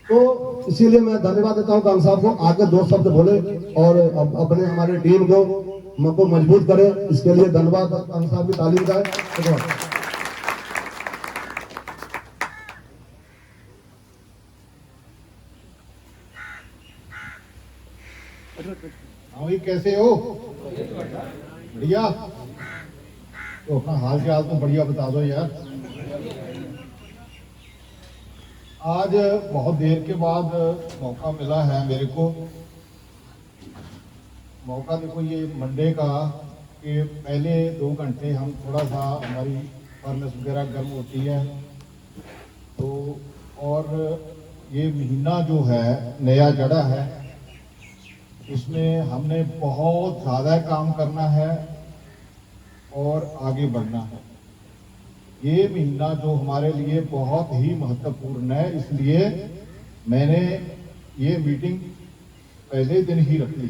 तो इसीलिए मैं धन्यवाद देता हूं कांग साहब को, आगे दो शब्द बोले और अपने हमारे टीम को मजबूत करे। इसके लिए धन्यवाद, कांग साहब की तालीम का है। हाँ भाई, कैसे हो? बढ़िया। तो अपना हाल के हाल तो बढ़िया बता दो यार। आज बहुत देर के बाद मौका मिला है मेरे को। मौका देखो ये मंडे का कि पहले 2 घंटे हम थोड़ा सा हमारी फर्नेस वगैरह गर्म होती है तो, और ये महीना जो है नया जड़ा है, इसमें हमने बहुत ज़्यादा काम करना है और आगे बढ़ना है। ये महीना जो हमारे लिए बहुत ही महत्वपूर्ण है, इसलिए मैंने ये मीटिंग पहले दिन ही रख ली।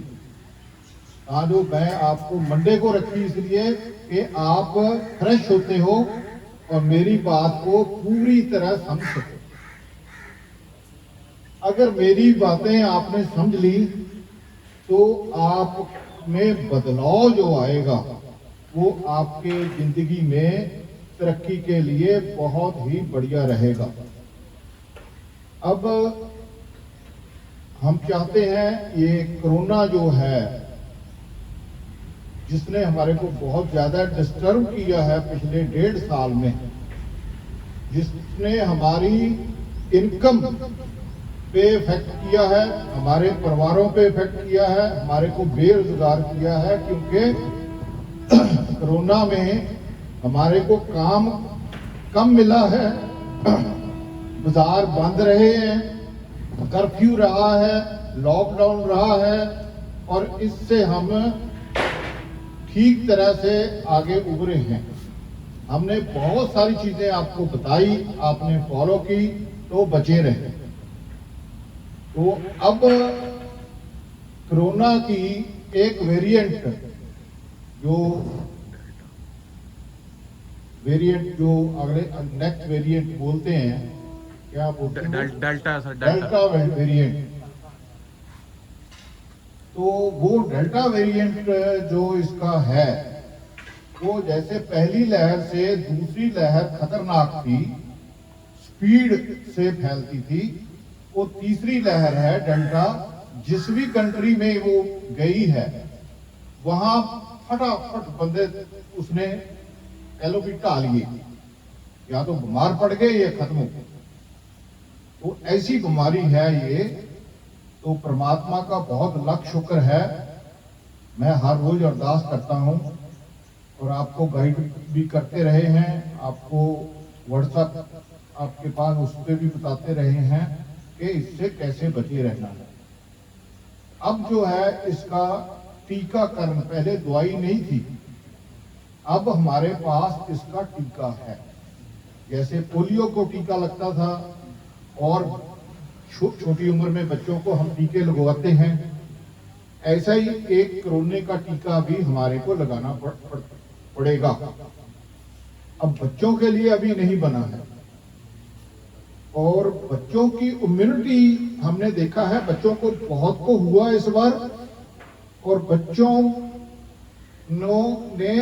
आज जो मैं आपको मंडे को रखी इसलिए कि आप फ्रेश होते हो और मेरी बात को पूरी तरह समझ सको। अगर मेरी बातें आपने समझ ली तो आप में बदलाव जो आएगा वो आपके जिंदगी में तरक्की के लिए बहुत ही बढ़िया रहेगा। अब हम चाहते हैं ये कोरोना जो है, जिसने हमारे को बहुत ज्यादा डिस्टर्ब किया है पिछले 1.5 साल में, जिसने हमारी इनकम पे इफेक्ट किया है, हमारे परिवारों पे इफेक्ट किया है, हमारे को बेरोजगार किया है, क्योंकि कोरोना में हमारे को काम कम मिला है, बाजार बंद रहे हैं, कर्फ्यू रहा है, लॉकडाउन रहा है, और इससे हम ठीक तरह से आगे उभरे हैं। हमने बहुत सारी चीजें आपको बताई, आपने फॉलो की तो बचे रहे। तो अब कोरोना की एक वेरिएंट जो अगले नेक्स्ट वेरिएंट बोलते हैं, क्या बोलते हैं? Delta variant. तो वो डेल्टा वेरिएंट जो इसका है, वो जैसे पहली लहर से दूसरी लहर खतरनाक थी, स्पीड से फैलती थी, वो तीसरी लहर है डेल्टा। जिस भी कंट्री में वो गई है वहां फटाफट बंदे उसने कह भी ढा लिए, या तो बीमार पड़ गए या खत्म हो गए। तो ऐसी बीमारी है ये। तो परमात्मा का बहुत लाख शुक्र है, मैं हर रोज अरदास करता हूं और आपको गाइड भी करते रहे हैं, आपको व्हाट्सएप आपके पास उस पर भी बताते रहे हैं कि इससे कैसे बचे रहना है। अब जो है इसका टीकाकरण, पहले दवाई नहीं थी, अब हमारे पास इसका टीका है। जैसे पोलियो को टीका लगता था और छोटी उम्र में बच्चों को हम टीके लगवाते हैं, ऐसा ही एक कोरोना का टीका भी हमारे को लगाना पड़ेगा। अब बच्चों के लिए अभी नहीं बना है, और बच्चों की इम्यूनिटी हमने देखा है, बच्चों को बहुत को हुआ इस बार, और बच्चों ने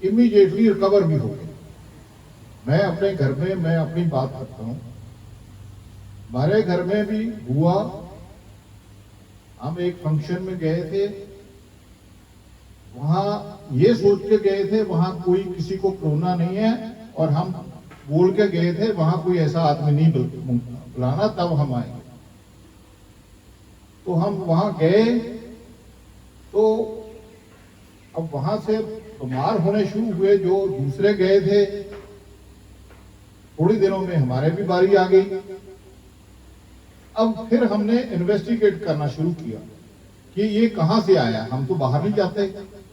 इमीडिएटली रिकवर भी हो गए। मैं अपने घर में मैं अपनी बात करता हूं, हमारे घर में भी हुआ। हम एक फंक्शन में गए थे, वहां ये सोच के गए थे वहां कोई किसी को कोरोना नहीं है, और हम बोल के गए थे वहां कोई ऐसा आदमी नहीं बुलाना, तब हम आए। तो हम वहां गए तो अब वहां से बीमार होने शुरू हुए जो दूसरे गए थे। थोड़ी दिनों में हमारे भी बारी आ गई। अब फिर हमने इन्वेस्टिगेट करना शुरू किया कि ये कहां से आया। हम तो बाहर नहीं जाते,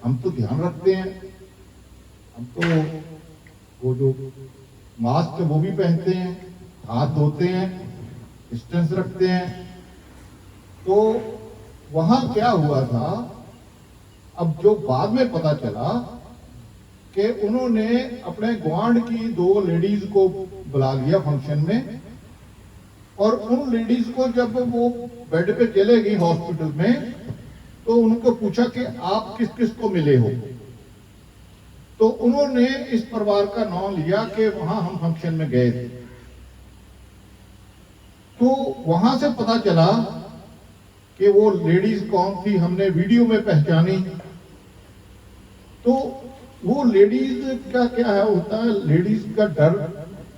हम तो ध्यान रखते हैं, हम तो वो जो मास्क वो भी पहनते हैं, हाथ धोते हैं, डिस्टेंस रखते हैं। तो वहां क्या हुआ था, अब जो बाद में पता चला कि उन्होंने अपने ग्वांड की 2 लेडीज को बुला लिया फंक्शन में, और उन लेडीज को जब वो बेड पे चले गई हॉस्पिटल में, तो उनको पूछा कि आप किस किस को मिले हो, तो उन्होंने इस परिवार का नाम लिया कि वहां हम फंक्शन में गए थे। तो वहां से पता चला कि वो लेडीज कौन थी, हमने वीडियो में पहचानी। तो वो लेडीज का क्या है होता है, लेडीज का डर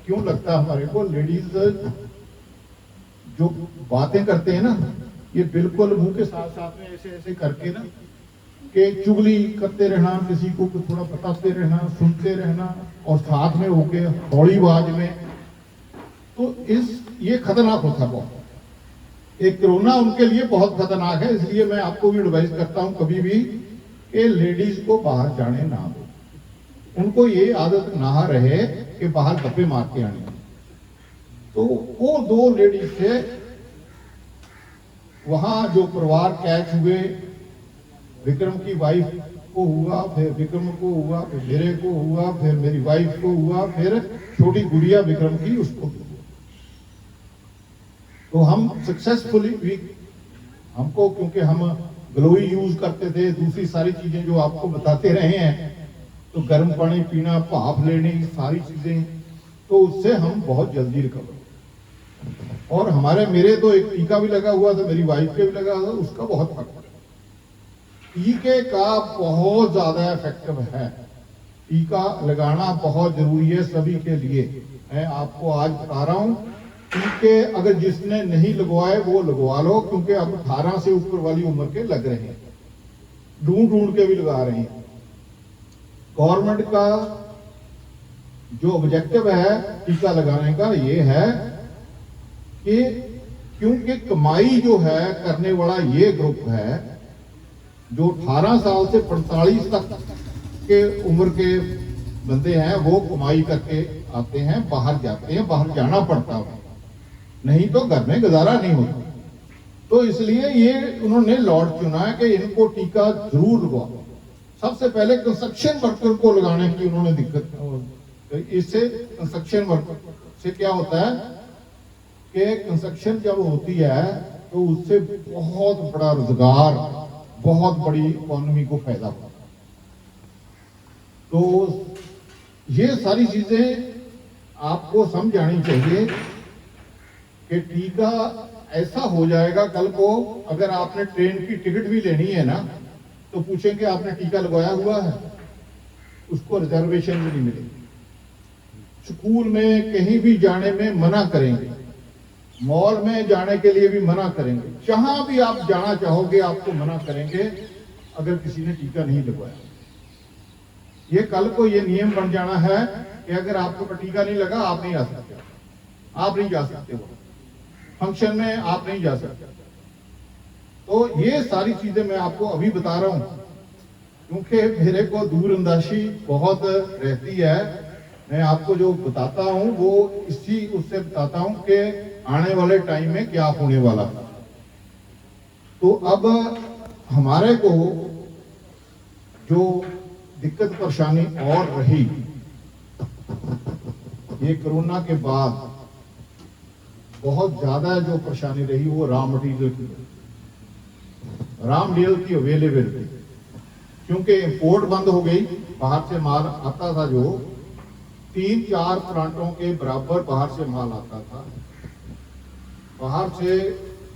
क्यों लगता है हमारे को, लेडीज जो बातें करते हैं ना, ये बिल्कुल मुंह के साथ साथ में ऐसे ऐसे करके ना कि चुगली करते रहना, किसी को कुछ थोड़ा बताते रहना, सुनते रहना, और साथ में होके हौली आवाज में, तो ये खतरनाक होता है बहुत। एक कोरोना उनके लिए बहुत खतरनाक है। इसलिए मैं आपको भी एडवाइस करता हूं कभी भी कि लेडीज को बाहर जाने ना दो, उनको ये आदत ना रहे कि बाहर गप्पे मार के आने। तो वो 2 लेडीज थे, वहां जो परिवार कैच हुए, विक्रम की वाइफ को हुआ, फिर विक्रम को हुआ, फिर मेरे को हुआ, फिर मेरी वाइफ को हुआ, फिर छोटी गुड़िया विक्रम की उसको हुआ। तो हम सक्सेसफुली भी, हमको क्योंकि हम ग्लोई यूज करते थे, दूसरी सारी चीजें जो आपको बताते रहे हैं, तो गर्म पानी पीना, भाप लेने, सारी चीजें, तो उससे हम बहुत जल्दी रिकवर। और मेरे तो एक टीका भी लगा हुआ था, मेरी वाइफ के भी लगा हुआ था, उसका बहुत फर्क है। टीके का बहुत ज्यादा इफेक्टिव है, टीका लगाना बहुत जरूरी है सभी के लिए। मैं आपको आज बता रहा हूं, टीके अगर जिसने नहीं लगवाए वो लगवा लो, क्योंकि अब 18 से ऊपर वाली उम्र के लग रहे हैं, ढूंढ ढूंढ के भी लगा रहे हैं। गवर्नमेंट का जो ऑब्जेक्टिव है टीका लगाने का ये है कि क्योंकि कमाई जो है करने वाला ये ग्रुप है, जो 18 साल से 45 तक के उम्र के बंदे हैं, वो कमाई करके आते हैं, बाहर जाते हैं, बाहर जाना पड़ता है, नहीं तो घर में गुजारा नहीं होता। तो इसलिए ये उन्होंने लॉट चुना है कि इनको टीका जरूर लगवाओ। सबसे पहले कंस्ट्रक्शन वर्कर को लगाने की उन्होंने दिक्कत, इससे कंस्ट्रक्शन वर्कर से क्या होता है कि कंस्ट्रक्शन जब होती है तो उससे बहुत बड़ा रोजगार, बहुत बड़ी इकोनॉमी को फायदा होता है। तो ये सारी चीजें आपको समझ आनी चाहिए कि टीका ऐसा हो जाएगा कल को, अगर आपने ट्रेन की टिकट भी लेनी है ना, तो पूछेंगे आपने टीका लगवाया हुआ है, उसको रिजर्वेशन भी नहीं मिलेगी। स्कूल में कहीं भी जाने में मना करेंगे, मॉल में जाने के लिए भी मना करेंगे, जहां भी आप जाना चाहोगे आपको मना करेंगे अगर किसी ने टीका नहीं लगवाया। ये कल को ये नियम बन जाना है कि अगर आपको टीका नहीं लगा आप नहीं आ सकते, आप नहीं जा सकते, वो फंक्शन में आप नहीं जा सकते। तो ये सारी चीजें मैं आपको अभी बता रहा हूं, क्योंकि मेरे को दूरअंदाजी बहुत रहती है। मैं आपको जो बताता हूं वो इसी उससे बताता हूं कि आने वाले टाइम में क्या होने वाला। तो अब हमारे को जो दिक्कत परेशानी और रही ये कोरोना के बाद, बहुत ज्यादा जो परेशानी रही वो रॉ मटेरियल की अवेलेबिलिटी, क्योंकि इंपोर्ट बंद हो गई, बाहर से माल आता था, जो 3-4 प्लांटों के बराबर बाहर से माल आता था, बाहर से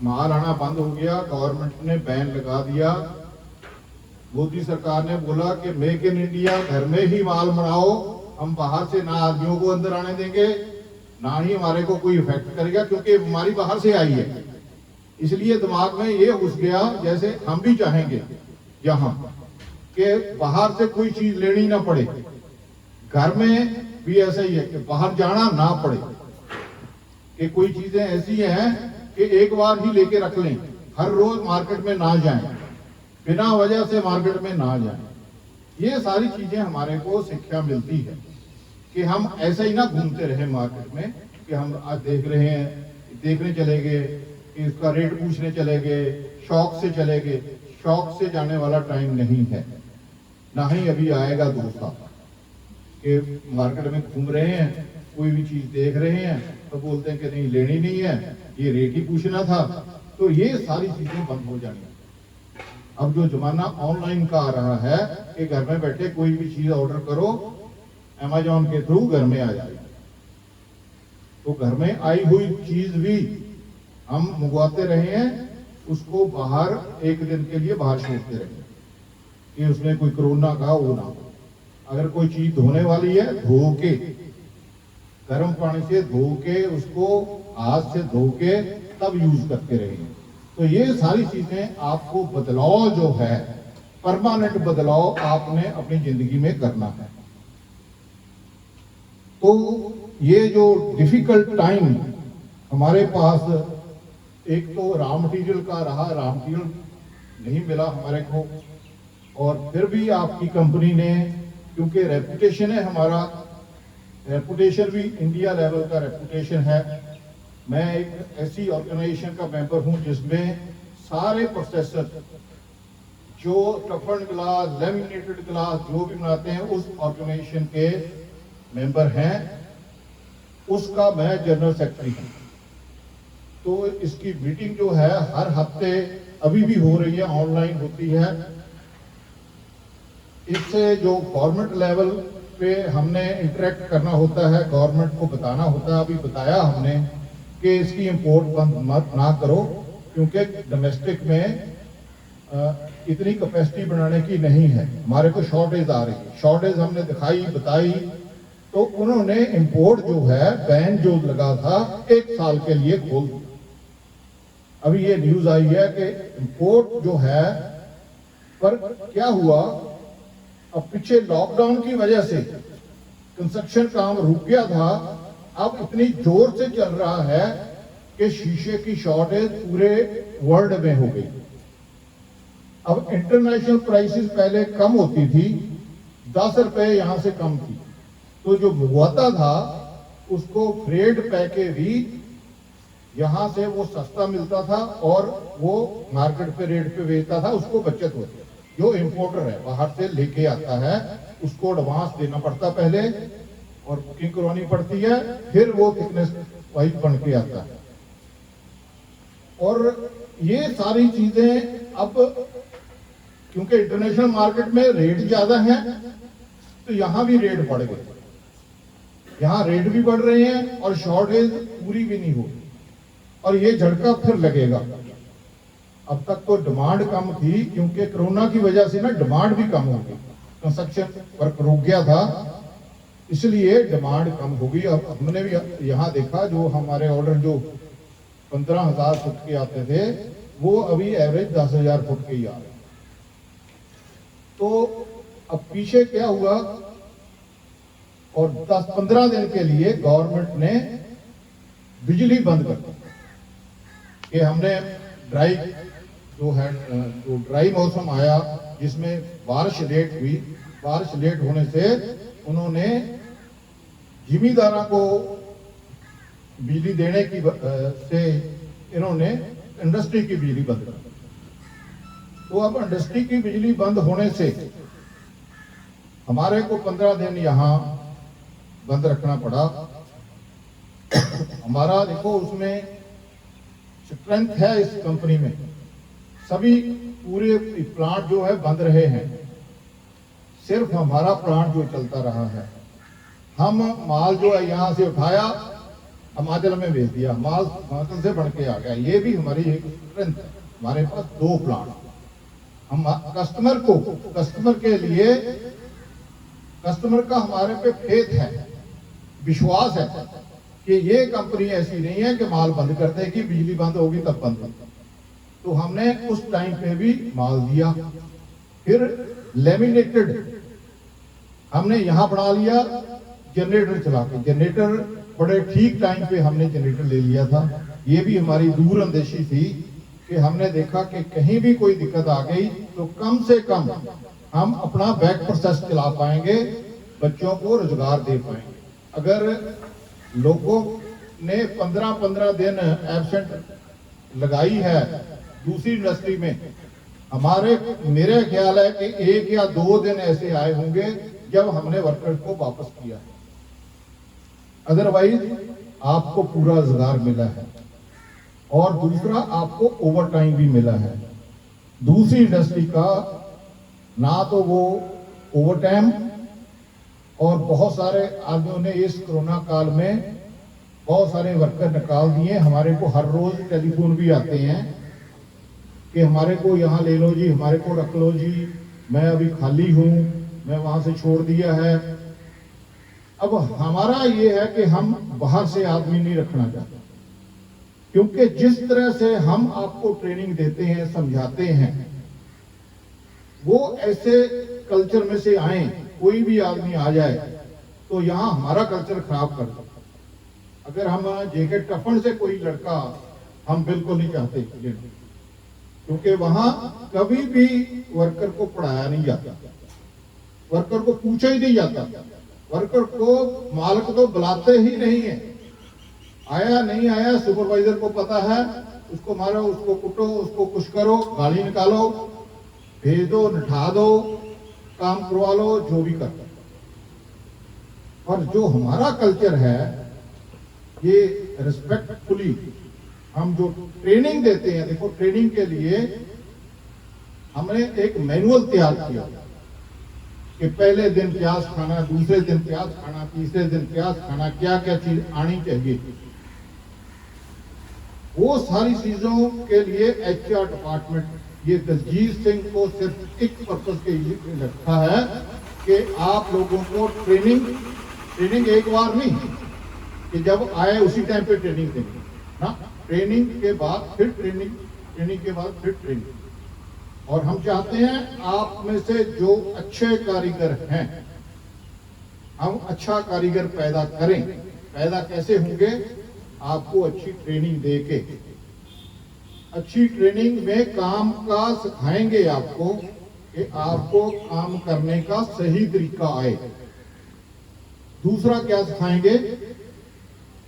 माल आना बंद हो गया। गवर्नमेंट ने बैन लगा दिया, मोदी सरकार ने बोला कि मेक इन इंडिया, घर में ही माल बनाओ, हम बाहर से ना आदमियों को अंदर आने देंगे, ना ही हमारे को कोई इफेक्ट करेगा, क्योंकि बीमारी बाहर से आई है। इसलिए दिमाग में ये घुस गया, जैसे हम भी चाहेंगे यहाँ कि बाहर से कोई चीज लेनी ना पड़े, घर में भी ऐसा ही है कि बाहर जाना ना पड़े, कि कोई चीजें ऐसी हैं कि एक बार ही लेके रख लें, हर रोज मार्केट में ना जाएं, बिना वजह से मार्केट में ना जाएं। ये सारी चीजें हमारे को शिक्षा मिलती है कि हम ऐसे ही ना घूमते रहे मार्केट में, कि हम आज देख रहे हैं, देखने चले गए, कि इसका रेट पूछने चले गए, शौक से चले गए। शौक से जाने वाला टाइम नहीं है, ना ही अभी आएगा दूसरा, कि मार्केट में घूम रहे हैं, कोई भी चीज देख रहे हैं तो बोलते हैं कि नहीं लेनी नहीं है, ये रेट ही पूछना था, तो ये सारी चीजें बंद हो जानी। अब जो जमाना ऑनलाइन का आ रहा है कि घर में बैठे कोई भी चीज ऑर्डर करो, अमेजोन के थ्रू घर में आ जाएगी, तो घर में आई हुई चीज भी हम मंगवाते रहे हैं, उसको बाहर एक दिन के लिए बाहर छोड़ते रहे कि उसमें कोई कोरोना का वो ना हो। अगर कोई चीज धोने वाली है, धो के गर्म पानी से धो के उसको हाथ से धो के तब यूज करते रहे। तो ये सारी चीजें आपको बदलाव जो है, परमानेंट बदलाव आपने अपनी जिंदगी में करना है। तो ये जो डिफिकल्ट टाइम हमारे पास, एक तो रॉ मटेरियल का रहा, रॉ मटेरियल नहीं मिला हमारे को, और फिर भी आपकी कंपनी ने, क्योंकि रेपुटेशन है हमारा, रेपुटेशन भी इंडिया लेवल का रेपुटेशन है। मैं एक ऐसी ऑर्गेनाइजेशन का मेंबर हूं जिसमें सारे प्रोसेसर जो टफन ग्लास, लेमिनेटेड ग्लास जो भी बनाते हैं उस ऑर्गेनाइजेशन के मेंबर हैं, उसका मैं जनरल सेक्रेटरी हूं। तो इसकी मीटिंग जो है हर हफ्ते अभी भी हो रही है, ऑनलाइन होती है। इससे जो गवर्नमेंट लेवल पे हमने इंटरेक्ट करना होता है, गवर्नमेंट को बताना होता है। अभी बताया हमने कि इसकी इंपोर्ट बंद मत ना करो, क्योंकि डोमेस्टिक में इतनी कैपेसिटी बनाने की नहीं है, हमारे को शॉर्टेज आ रही है। शॉर्टेज हमने दिखाई, बताई, तो उन्होंने इंपोर्ट जो है, बैन जो लगा था 1 साल के लिए खोल दिया। अभी ये न्यूज आई है कि इंपोर्ट जो है, पर क्या हुआ, अब पीछे लॉकडाउन की वजह से कंस्ट्रक्शन काम रुक गया था, अब इतनी जोर से चल रहा है कि शीशे की शॉर्टेज पूरे वर्ल्ड में हो गई। अब इंटरनेशनल प्राइसेस पहले कम होती थी, 10 रुपए यहां से कम थी, तो जो मंगवाता था उसको फ्रेट पैके भी यहां से वो सस्ता मिलता था और वो मार्केट पे रेट पे बेचता था, उसको बचत होती। जो इंपोर्टर है बाहर से लेके आता है, उसको एडवांस देना पड़ता पहले और बुकिंग करवानी पड़ती है, फिर वो थिकनेस वाइज बन के आता है। और ये सारी चीजें अब क्योंकि इंटरनेशनल मार्केट में रेट ज्यादा है, तो यहां भी रेट बढ़ गए, यहां रेट भी बढ़ रहे हैं और शॉर्टेज पूरी भी नहीं हो रही, और ये झटका फिर लगेगा। अब तक तो डिमांड कम थी, क्योंकि कोरोना की वजह से ना डिमांड भी कम हो गई, कंस्ट्रक्शन वर्क रुक गया था, इसलिए डिमांड कम हो गई। अब हमने भी यहाँ देखा, जो हमारे ऑर्डर जो 15,000 फुट के आते थे, वो अभी एवरेज 10,000 फुट के ही आ रहे। तो अब पीछे क्या हुआ, और 10-15 दिन के लिए गवर्नमेंट ने बिजली बंद कर दी कि हमने ड्राई जो है, जो ड्राई मौसम आया जिसमें बारिश लेट हुई, बारिश लेट होने से उन्होंने जिमींदारों को बिजली देने की से इन्होंने इंडस्ट्री की बिजली बंद कर दी। तो अब इंडस्ट्री की बिजली बंद होने से हमारे को 15 दिन यहाँ बंद रखना पड़ा। हमारा देखो उसमें स्ट्रेंथ है इस कंपनी में, सभी पूरे प्लांट जो है बंद रहे हैं, सिर्फ हमारा प्लांट जो चलता रहा है। हम माल जो है यहाँ से उठाया, हिमाचल में भेज दिया, माल हिमाचल से बढ़ के आ गया। ये भी हमारी एक स्ट्रेंथ है। हमारे पास 2 प्लांट, हम कस्टमर को, कस्टमर के लिए, कस्टमर का हमारे पे फेथ है, विश्वास है कि ये कंपनी ऐसी नहीं है कि माल बंद कर देगी, बिजली बंद होगी तब बंद होगी। तो हमने उस टाइम पे भी माल दिया। फिर लेमिनेटेड हमने यहां बढ़ा लिया, जनरेटर चला के, जनरेटर बड़े ठीक टाइम पे हमने जनरेटर ले लिया था। ये भी हमारी दूर अंदेशी थी कि हमने देखा कि कहीं भी कोई दिक्कत आ गई तो कम से कम हम अपना बैक प्रोसेस चला पाएंगे, बच्चों को रोजगार दे पाएंगे। अगर लोगों ने 15-15 दिन एब्सेंट लगाई है दूसरी इंडस्ट्री में, हमारे मेरे ख्याल है कि 1 या 2 दिन ऐसे आए होंगे जब हमने वर्कर्स को वापस किया है, अदरवाइज आपको पूरा रोजगार मिला है। और दूसरा आपको ओवर टाइम भी मिला है। दूसरी इंडस्ट्री का ना तो वो ओवर टाइम, और बहुत सारे आदमियों ने इस कोरोना काल में बहुत सारे वर्कर निकाल दिए। हमारे को हर रोज टेलीफोन भी आते हैं कि हमारे को यहाँ ले लो जी, हमारे को रख लो जी, मैं अभी खाली हूँ, मैं वहां से छोड़ दिया है। अब हमारा ये है कि हम बाहर से आदमी नहीं रखना चाहते, क्योंकि जिस तरह से हम आपको ट्रेनिंग देते हैं, समझाते हैं, वो ऐसे कल्चर में से आए, कोई भी आदमी आ जाए तो यहाँ हमारा कल्चर खराब कर सकता। अगर हम जेके टफन से कोई लड़का, हम बिल्कुल नहीं चाहते, क्योंकि वहां कभी भी वर्कर को पढ़ाया नहीं जाता, वर्कर को पूछा ही नहीं जाता, वर्कर को मालिक तो बुलाते ही नहीं है। आया नहीं आया सुपरवाइजर को पता है, उसको मारो, उसको कुटो, उसको कुछ करो, गाली निकालो, भेज दो, निठा दो, काम करवा लो, जो भी कर। और जो हमारा कल्चर है, ये रिस्पेक्टफुली हम जो ट्रेनिंग देते हैं, देखो ट्रेनिंग के लिए हमने एक मैनुअल तैयार किया कि पहले दिन प्याज खाना, दूसरे दिन प्याज खाना, तीसरे दिन प्याज खाना, क्या क्या चीज आनी चाहिए। वो सारी चीजों के लिए HR डिपार्टमेंट ये दलजीत सिंह को सिर्फ एक पर्पज के लिए रखा है कि आप लोगों को ट्रेनिंग एक बार नहीं कि जब आए उसी टाइम पे ट्रेनिंग देंगे ना, ट्रेनिंग के बाद फिर ट्रेनिंग के बाद फिर ट्रेनिंग। और हम चाहते हैं आप में से जो अच्छे कारीगर हैं, हम अच्छा कारीगर पैदा करें। पैदा कैसे होंगे? आपको अच्छी ट्रेनिंग देके, अच्छी ट्रेनिंग में काम का सिखाएंगे आपको कि आपको काम करने का सही तरीका आए। दूसरा क्या सिखाएंगे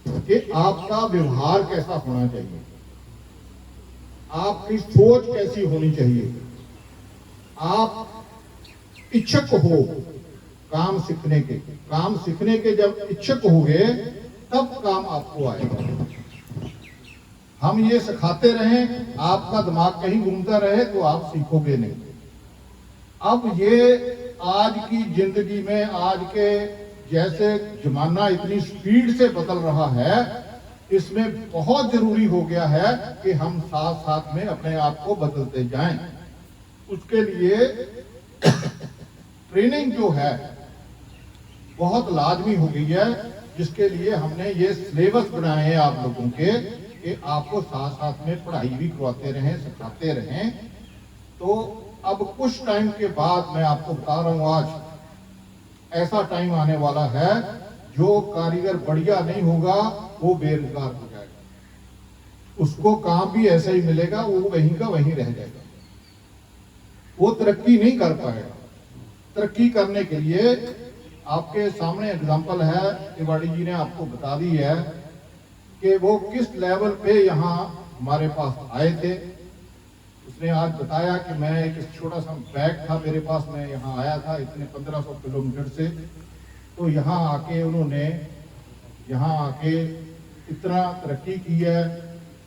कि आपका व्यवहार कैसा होना चाहिए, आपकी सोच कैसी होनी चाहिए, आप इच्छुक हो काम सीखने के। काम सीखने के जब इच्छुक होंगे तब काम आपको आएगा। हम ये सिखाते रहें, आपका दिमाग कहीं घूमता रहे तो आप सीखोगे नहीं। अब ये आज की जिंदगी में, आज के जैसे जमाना इतनी स्पीड से बदल रहा है, इसमें बहुत जरूरी हो गया है कि हम साथ साथ में अपने आप को बदलते जाएं। उसके लिए ट्रेनिंग जो है बहुत लाजमी हो गई है, जिसके लिए हमने ये सिलेबस बनाए हैं आप लोगों के कि आपको साथ साथ में पढ़ाई भी करवाते रहें, सिखाते रहें। तो अब कुछ टाइम के बाद मैं आपको बता रहा हूं, आज ऐसा टाइम आने वाला है जो कारीगर बढ़िया नहीं होगा वो बेरोजगार हो जाएगा, उसको काम भी ऐसा ही मिलेगा, वो वहीं का वहीं रह जाएगा, वो तरक्की नहीं कर पाएगा। तरक्की करने के लिए आपके सामने एग्जांपल है, तिवाड़ी जी ने आपको बता दी है कि वो किस लेवल पे यहाँ हमारे पास आए थे। उसने आज बताया कि मैं एक छोटा सा बैग था मेरे पास, मैं यहाँ आया था इतने 1500 किलोमीटर से, तो यहाँ आके उन्होंने यहाँ आके इतना तरक्की की है।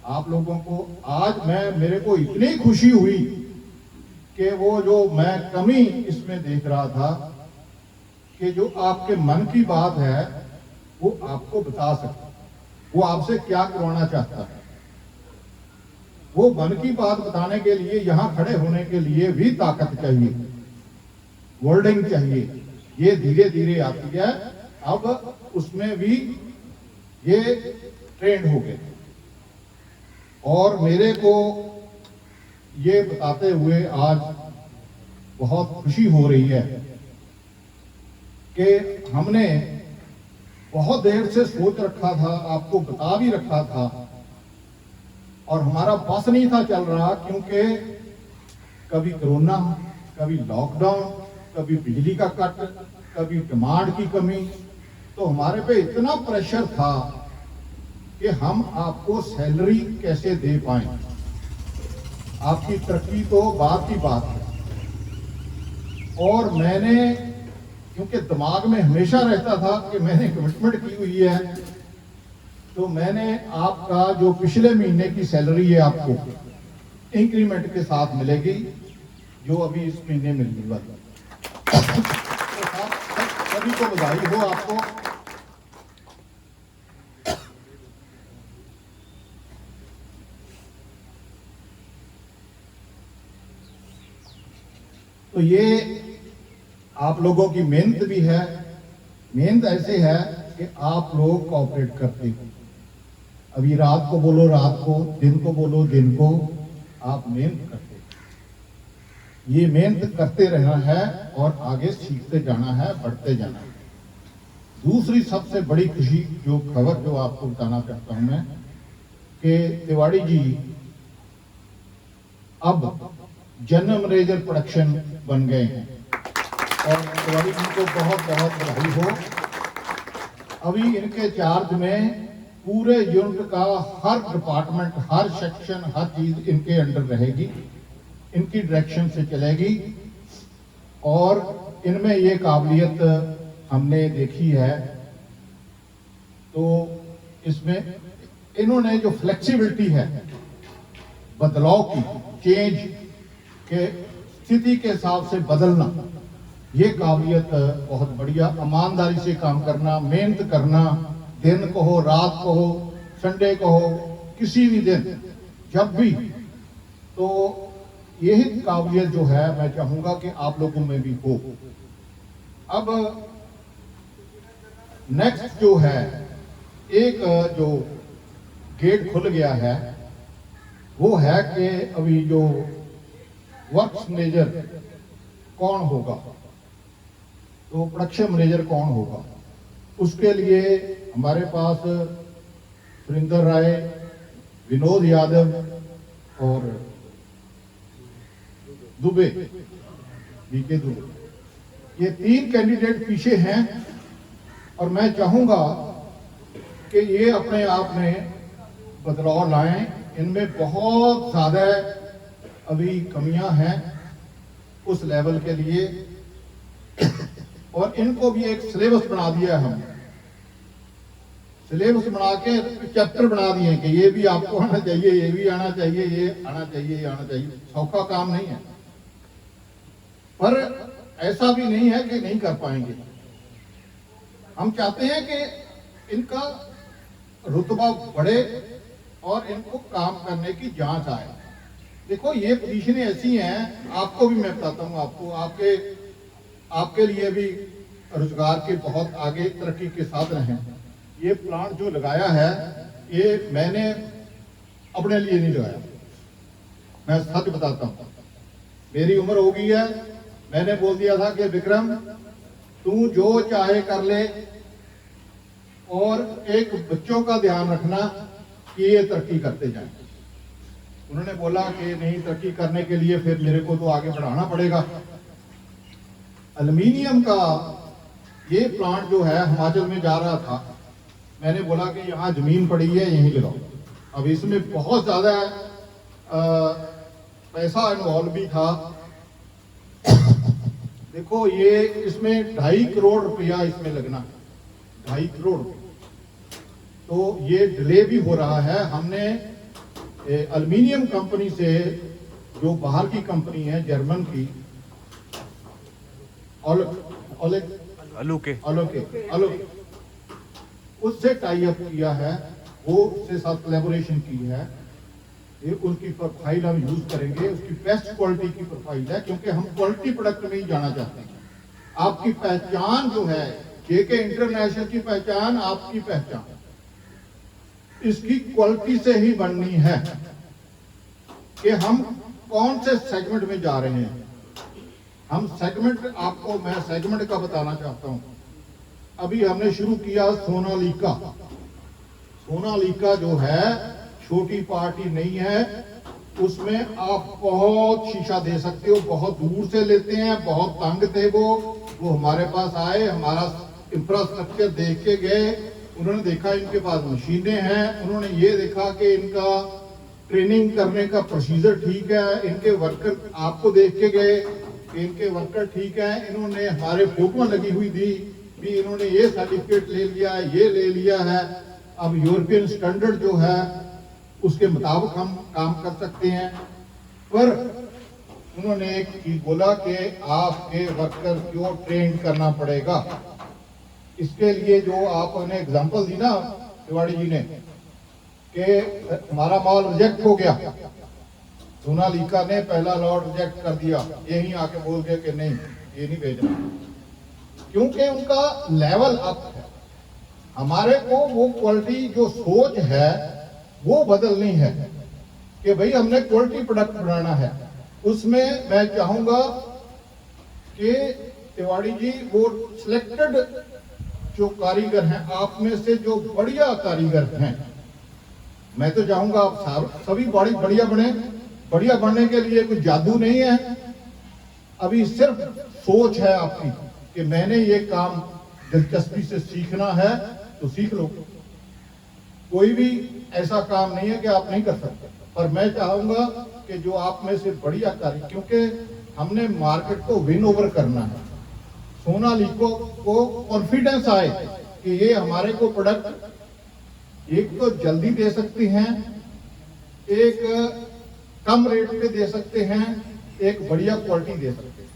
आप लोगों को आज मेरे को इतनी खुशी हुई कि वो जो मैं कमी इसमें देख रहा था कि जो आपके मन की बात है वो आपको बता सकता, वो आपसे क्या करवाना चाहता है। वो मन की बात बताने के लिए, यहां खड़े होने के लिए भी ताकत चाहिए, वर्डिंग चाहिए। ये धीरे धीरे आती है, अब उसमें भी ये ट्रेंड हो गए। और मेरे को ये बताते हुए आज बहुत खुशी हो रही है कि हमने बहुत देर से सोच रखा था, आपको बता भी रखा था, और हमारा बस नहीं था चल रहा, क्योंकि कभी कोरोना, कभी लॉकडाउन, कभी बिजली का कट, कभी डिमांड की कमी, तो हमारे पे इतना प्रेशर था कि हम आपको सैलरी कैसे दे पाए। आपकी तरक्की तो बात की बात है। और मैंने, क्योंकि दिमाग में हमेशा रहता था कि मैंने कमिटमेंट की हुई है तो मैंने आपका जो पिछले महीने की सैलरी है आपको इंक्रीमेंट के साथ मिलेगी, जो अभी इस महीने मिलने वाली है। तो सभी को बधाई हो आपको। तो ये आप लोगों की मेहनत भी है। मेहनत ऐसे है कि आप लोग कोऑपरेट करते हो। अभी रात को बोलो रात को, दिन को बोलो दिन को, आप मेहनत करते हो। ये मेहनत करते रहना है और आगे सीखते जाना है, बढ़ते जाना है। दूसरी सबसे बड़ी खुशी जो खबर जो आपको बताना चाहता हूं मैं, कि तिवाड़ी जी अब जनरल मैनेजर प्रोडक्शन बन गए हैं और तिवाड़ी जी को बहुत बहुत बधाई हो। अभी इनके चार्ज में पूरे यूनिट का हर डिपार्टमेंट, हर सेक्शन, हर चीज इनके अंडर रहेगी, इनकी डायरेक्शन से चलेगी। और इनमें ये काबिलियत हमने देखी है। तो इसमें इन्होंने जो फ्लेक्सिबिलिटी है बदलाव की, चेंज के स्थिति के हिसाब से बदलना, ये काबिलियत बहुत बढ़िया। ईमानदारी से काम करना, मेहनत करना, दिन को हो, रात को हो, संडे को हो, किसी भी दिन जब भी। तो यही काबिलियत जो है मैं चाहूंगा कि आप लोगों में भी हो। अब नेक्स्ट जो है, एक जो गेट खुल गया है वो है कि अभी जो वर्क्स मैनेजर कौन होगा, तो प्रोडक्शन मैनेजर कौन होगा, उसके लिए हमारे पास सुरेंद्र राय, विनोद यादव और दुबे, बीके दुबे, ये 3 कैंडिडेट पीछे हैं। और मैं चाहूंगा कि ये अपने आप में बदलाव लाएं। इनमें बहुत ज्यादा अभी कमियां हैं उस लेवल के लिए, और इनको भी एक सिलेबस बना दिया है हमने। सिलेबस बना के चैप्टर बना दिए कि ये भी आपको आना चाहिए, ये भी आना चाहिए, ये आना चाहिए, ये आना चाहिए। सौखा काम नहीं है, पर ऐसा भी नहीं है कि नहीं कर पाएंगे। हम चाहते हैं कि इनका रुतबा बढ़े और इनको काम करने की जांच आए। देखो ये पोजीशनें ऐसी हैं, आपको भी मैं बताता हूं, आपको आपके लिए भी रोजगार के बहुत आगे तरक्की के साधन हैं। ये प्लांट जो लगाया है ये मैंने अपने लिए नहीं लगाया, मैं सच बताता हूं। मेरी उम्र हो गई है, मैंने बोल दिया था कि विक्रम तू जो चाहे कर ले, और एक बच्चों का ध्यान रखना कि ये तरक्की करते जाए। उन्होंने बोला कि नहीं, तरक्की करने के लिए फिर मेरे को तो आगे बढ़ाना पड़ेगा। एल्युमिनियम का ये प्लांट जो है हिमाचल में जा रहा था, मैंने बोला कि यहाँ जमीन पड़ी है, यहीं लगाओ। अब इसमें बहुत ज्यादा पैसा इन्वॉल्व भी था। देखो ये इसमें 2.5 करोड़ रुपया इसमें लगना, 2.5 करोड़। तो ये डिले भी हो रहा है। हमने एल्युमिनियम कंपनी से, जो बाहर की कंपनी है जर्मन की, उससे टाई अप किया है, वो उससे साथ कोलैबोरेशन की है। ये उनकी प्रोफाइल हम यूज करेंगे, उसकी बेस्ट क्वालिटी की प्रोफाइल है, क्योंकि हम क्वालिटी प्रोडक्ट में ही जाना चाहते हैं। आपकी पहचान जो है, जेके इंटरनेशनल की पहचान, आपकी पहचान इसकी क्वालिटी से ही बननी है कि हम कौन से सेगमेंट में जा रहे हैं। हम सेगमेंट, आपको मैं सेगमेंट का बताना चाहता हूं। अभी हमने शुरू किया सोनालिका। सोनालिका जो है छोटी पार्टी नहीं है, उसमें आप बहुत शीशा दे सकते हो। बहुत दूर से लेते हैं, बहुत तंग थे वो हमारे पास आए, हमारा इंफ्रास्ट्रक्चर देख के गए। उन्होंने देखा इनके पास मशीनें हैं, उन्होंने ये देखा कि इनका ट्रेनिंग करने का प्रोसीजर ठीक है, इनके वर्कर आपको देख के गए कि इनके वर्कर ठीक है। इन्होंने हमारे फोटो लगी हुई थी भी, इन्होंने ये सर्टिफिकेट ले लिया है, ये ले लिया है। अब यूरोपियन स्टैंडर्ड जो है उसके मुताबिक हम काम कर सकते हैं। पर उन्होंने एक चीज बोला कि आपके वर्कर को ट्रेन करना पड़ेगा। इसके लिए जो आपने एग्जांपल दी ना तिवाड़ी जी ने कि हमारा माल रिजेक्ट हो गया, सोनालिका ने पहला लॉट रिजेक्ट कर दिया, यही आके बोल गए कि नहीं ये नहीं भेजना, क्योंकि उनका लेवल अप है। हमारे को वो क्वालिटी जो सोच है वो बदलनी है कि भाई हमने क्वालिटी प्रोडक्ट बनाना है। उसमें मैं चाहूंगा कि तिवाड़ी जी वो सिलेक्टेड जो कारीगर हैं, आप में से जो बढ़िया कारीगर हैं, मैं तो चाहूंगा आप सभी बड़ी बढ़िया बने। बढ़िया बनने के लिए कोई जादू नहीं है, अभी सिर्फ सोच है आपकी कि मैंने ये काम दिलचस्पी से सीखना है तो सीख लो। कोई भी ऐसा काम नहीं है कि आप नहीं कर सकते, पर मैं चाहूंगा कि जो आप में से बढ़िया कार्य, क्योंकि हमने मार्केट को विन ओवर करना है। सोनालिका को कॉन्फिडेंस आए कि ये हमारे को प्रोडक्ट एक तो जल्दी दे सकती हैं, एक कम रेट पे दे सकते हैं, एक बढ़िया क्वालिटी दे सकते हैं।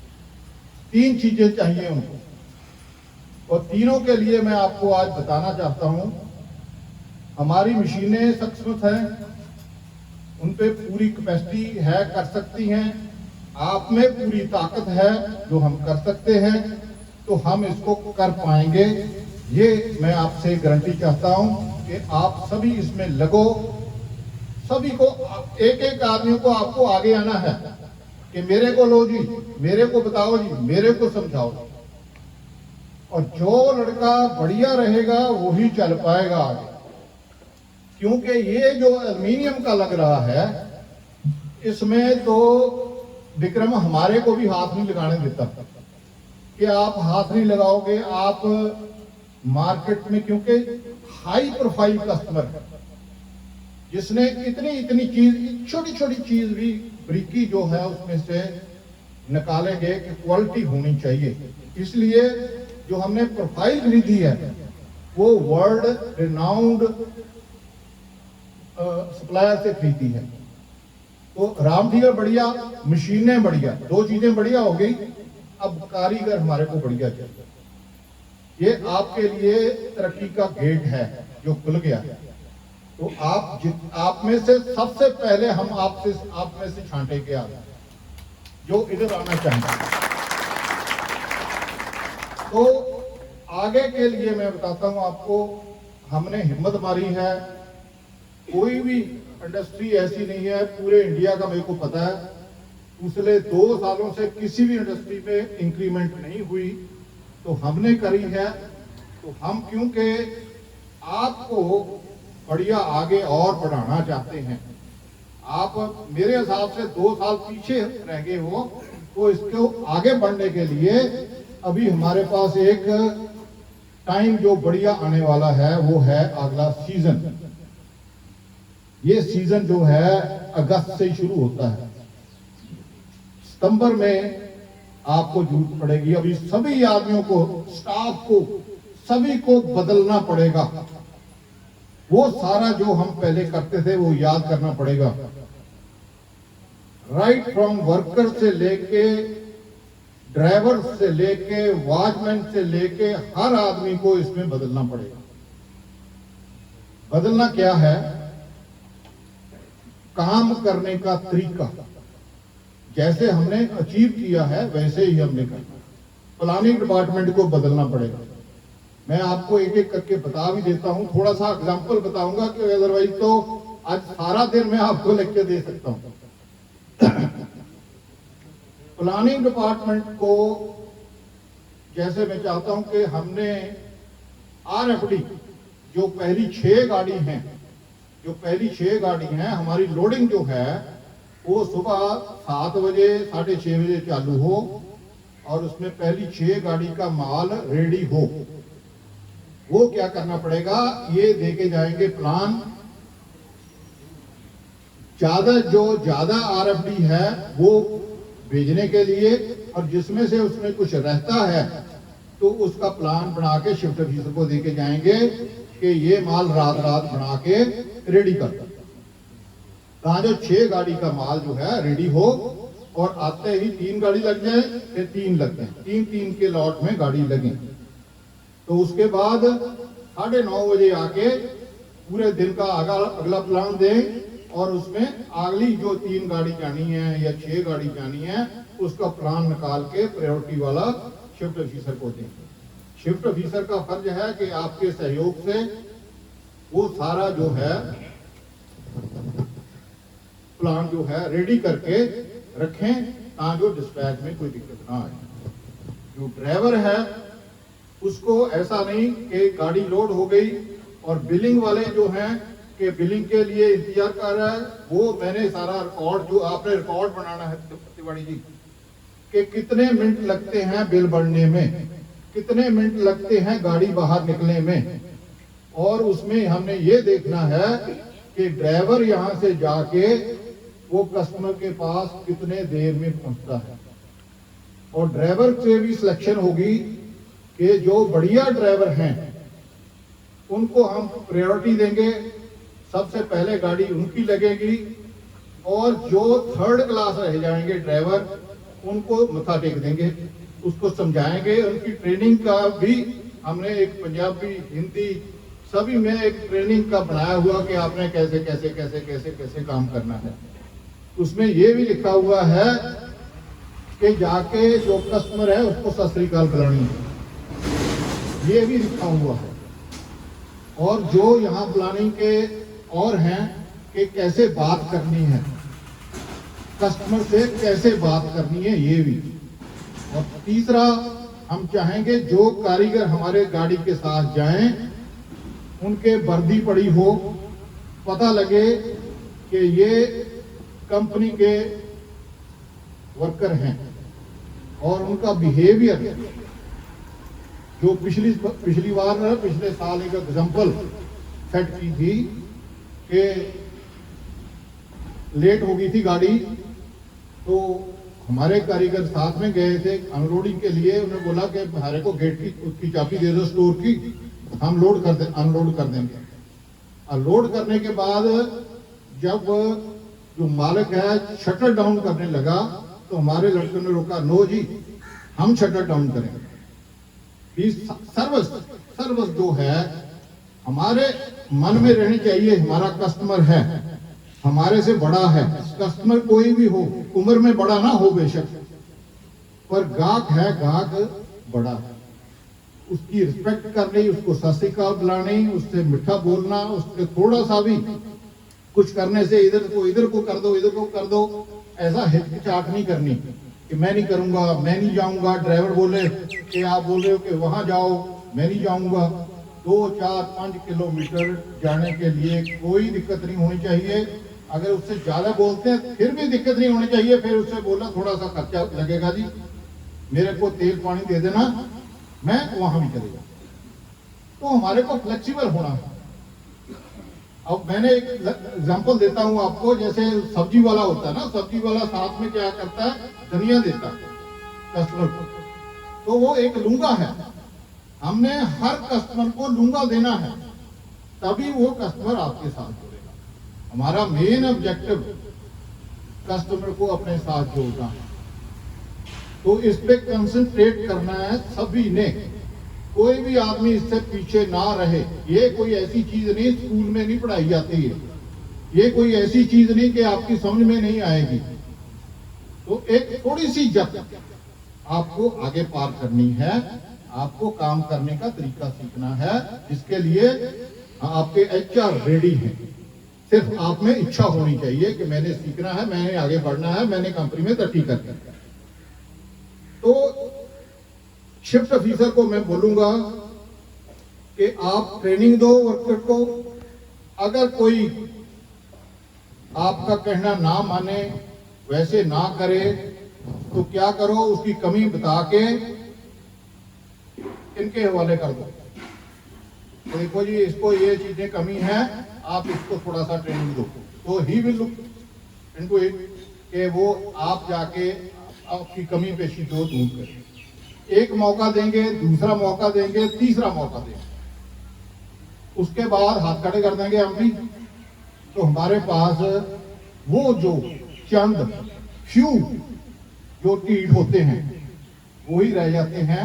तीन चीजें चाहिए उनको, और तीनों के लिए मैं आपको आज बताना चाहता हूं। हमारी मशीनें सक्षम हैं, उन पे पूरी कैपेसिटी है, कर सकती हैं। आप में पूरी ताकत है जो हम कर सकते हैं, तो हम इसको कर पाएंगे। ये मैं आपसे गारंटी चाहता हूं कि आप सभी इसमें लगो। सभी को, एक एक आदमी को आपको आगे आना है कि मेरे को लो जी, मेरे को बताओ जी, मेरे को समझाओ। और जो लड़का बढ़िया रहेगा वही चल पाएगा आगे, क्योंकि ये जो एल्युमिनियम का लग रहा है इसमें तो विक्रम हमारे को भी हाथ नहीं लगाने देता कि आप हाथ नहीं लगाओगे। आप मार्केट में, क्योंकि हाई प्रोफाइल कस्टमर है जिसने इतनी चीज, छोटी छोटी चीज भी ब्रिकी जो है उसमें से निकालेंगे कि क्वालिटी होनी चाहिए। इसलिए जो हमने प्रोफाइल खरीदी है वो वर्ल्ड रिनाउंड सप्लायर से खरीदी है। तो रामधीर बढ़िया, मशीनें बढ़िया, दो चीजें बढ़िया हो गई। अब कारीगर हमारे को बढ़िया चाहिए। ये आपके लिए तरक्की का गेट है जो खुल गया है। तो आप में से सबसे पहले हम आप में से छांटे के आ गए जो इधर आना चाहेंगे। तो आगे के लिए मैं बताता हूं आपको, हमने हिम्मत मारी है। कोई भी इंडस्ट्री ऐसी नहीं है पूरे इंडिया का, मेरे को पता है, पिछले 2 सालों से किसी भी इंडस्ट्री में इंक्रीमेंट नहीं हुई, तो हमने करी है। तो हम क्योंकि आपको बढ़िया आगे और बढ़ाना चाहते हैं, आप मेरे हिसाब से 2 साल पीछे रह गए हो, तो इसको आगे बढ़ने के लिए अभी हमारे पास एक टाइम जो बढ़िया आने वाला है वो है अगला सीजन। ये सीजन जो है अगस्त से शुरू होता है, सितंबर में आपको जरूरत पड़ेगी। अभी सभी आदमियों को, स्टाफ को, सभी को बदलना पड़ेगा। वो सारा जो हम पहले करते थे वो याद करना पड़ेगा। राइट फ्रॉम वर्कर से लेके, ड्राइवर से लेके, वॉचमैन से लेके हर आदमी को इसमें बदलना पड़ेगा। बदलना क्या है? काम करने का तरीका। जैसे हमने अचीव किया है वैसे ही हमने करना। प्लानिंग डिपार्टमेंट को बदलना पड़ेगा। मैं आपको एक एक करके बता भी देता हूं, थोड़ा सा एग्जांपल बताऊंगा कि अदरवाइज तो आज सारा दिन मैं आपको लेक्चर दे सकता हूं। प्लानिंग डिपार्टमेंट को जैसे मैं चाहता हूं कि हमने RFD जो पहली 6 गाड़ी हैं, हमारी लोडिंग जो है वो सुबह 7 बजे 6:30 बजे चालू हो और उसमें पहली 6 गाड़ी का माल रेडी हो। वो क्या करना पड़ेगा, ये देके जाएंगे प्लान। ज्यादा RFD है वो भेजने के लिए, और जिसमें से उसमें कुछ रहता है तो उसका प्लान बना के शिफ्ट ऑफिसर को देके जाएंगे कि ये माल रात रात बना के रेडी कर दो, कहा जो 6 गाड़ी का माल जो है रेडी हो और आते ही 3 गाड़ी लग जाए, फिर 3 लग जाए, 3-3 के लॉट में गाड़ी लगे। तो उसके बाद 9:30 बजे आके पूरे दिन का अगला प्लान दें और उसमें अगली जो 3 गाड़ी जानी है या 6 गाड़ी जानी है उसका प्लान निकाल के प्रायोरिटी वाला शिफ्ट ऑफिसर को दें। शिफ्ट ऑफिसर का फर्ज है कि आपके सहयोग से वो सारा जो है प्लान जो है रेडी करके रखें ताकि डिस्पैच में कोई दिक्कत ना आए। जो ड्राइवर है उसको ऐसा नहीं कि गाड़ी लोड हो गई और बिलिंग वाले जो हैं कि बिलिंग के लिए इंतजार कर रहा है, वो मैंने सारा रिकॉर्ड जो आपने रिकॉर्ड बनाना है तिवारी जी कि कितने मिनट लगते हैं बिल बढ़ने में, कितने मिनट लगते हैं गाड़ी बाहर निकलने में, और उसमें हमने ये देखना है कि ड्राइवर यहां से जाके वो कस्टमर के पास कितने देर में पहुंचता है। और ड्राइवर से भी सिलेक्शन होगी कि जो बढ़िया ड्राइवर हैं उनको हम प्रायोरिटी देंगे, सबसे पहले गाड़ी उनकी लगेगी, और जो 3rd क्लास रह जाएंगे ड्राइवर उनको मथा टेक देंगे, उसको समझाएंगे। उनकी ट्रेनिंग का भी हमने एक पंजाबी हिंदी सभी में एक ट्रेनिंग का बनाया हुआ कि आपने कैसे कैसे कैसे कैसे कैसे काम करना है। उसमें ये भी लिखा हुआ है कि जाके जो कस्टमर है उसको सत श्री अकाल बुलानी है, ये भी लिखा हुआ है। और जो यहाँ प्लानिंग के और हैं कि कैसे बात करनी है, कस्टमर से कैसे बात करनी है, ये भी। और तीसरा हम चाहेंगे जो कारीगर हमारे गाड़ी के साथ जाएं उनके वर्दी पड़ी हो, पता लगे कि ये कंपनी के वर्कर हैं, और उनका बिहेवियर जो पिछली बार पिछले साल एक एग्जाम्पल सेट की थी कि लेट हो गई थी गाड़ी, तो हमारे कारीगर साथ में गए थे अनलोडिंग के लिए। उन्होंने बोला कि हमारे को गेट की चाबी दे दो स्टोर की, हम अनलोड कर देंगे। अनलोड करने के बाद जब जो मालिक है शटर डाउन करने लगा तो हमारे लड़कों ने रोका, नो जी हम शटर डाउन करेंगे। सर्विस जो है हमारे मन में रहनी चाहिए, हमारा कस्टमर है, हमारे से बड़ा है, कस्टमर कोई भी हो, उम्र में बड़ा ना हो बेशक, पर गाहक है, गाहक बड़ा है, उसकी रिस्पेक्ट करनी, उसको सत श्री अकाल बुलानी, उससे मीठा बोलना, उसके थोड़ा सा भी कुछ करने से इधर को कर दो, इधर को कर दो, ऐसा हिचकिचाहट नहीं करनी कि मैं नहीं करूंगा, मैं नहीं जाऊंगा। ड्राइवर बोले कि आप बोल रहे हो कि वहां जाओ, मैं नहीं जाऊंगा। 2, 4, 5 किलोमीटर जाने के लिए कोई दिक्कत नहीं होनी चाहिए। अगर उससे ज्यादा बोलते हैं फिर भी दिक्कत नहीं होनी चाहिए। फिर उससे बोला थोड़ा सा खर्चा लगेगा जी, मेरे को तेल पानी दे देना, मैं वहां भी चलेगा। तो हमारे को फ्लेक्सिबल होना है। अब मैंने एक एग्जांपल देता हूं आपको, जैसे सब्जी वाला होता है ना, सब्जी वाला साथ में क्या करता है, धनिया देता है कस्टमर को, तो वो एक लूंगा है। हमने हर कस्टमर को लूंगा देना है, तभी वो कस्टमर आपके साथ जुड़ेगा। हमारा मेन ऑब्जेक्टिव कस्टमर को अपने साथ जोड़ना है, तो इस पे कंसंट्रेट करना है सभी ने। कोई भी आदमी इससे पीछे ना रहे। ये कोई ऐसी चीज नहीं, स्कूल में नहीं पढ़ाई जाती है, ये कोई ऐसी चीज नहीं कि आपकी समझ में नहीं आएगी। तो एक थोड़ी सी जब आपको आगे पार करनी है, आपको काम करने का तरीका सीखना है, जिसके लिए आपके HR रेडी हैं। सिर्फ आप में इच्छा होनी चाहिए कि मैंने सीखना है, मैंने आगे बढ़ना है, मैंने कंपनी में तरक्की करनी है। तो शिफ्ट ऑफिसर को मैं बोलूंगा कि आप ट्रेनिंग दो वर्कर को। अगर कोई आपका कहना ना माने, वैसे ना करे, तो क्या करो, उसकी कमी बता के इनके हवाले कर दो। तो देखो जी, इसको ये चीजें कमी है, आप इसको थोड़ा सा ट्रेनिंग दो, तो he will look into it कि वो आप जाके आपकी कमी पेशी जो दूर करें। एक मौका देंगे, दूसरा मौका देंगे, तीसरा मौका देंगे। उसके बाद हाथ खड़े कर देंगे हम भी, तो हमारे पास वो जो चंद फ्यू जो टीट होते हैं वही रह जाते हैं,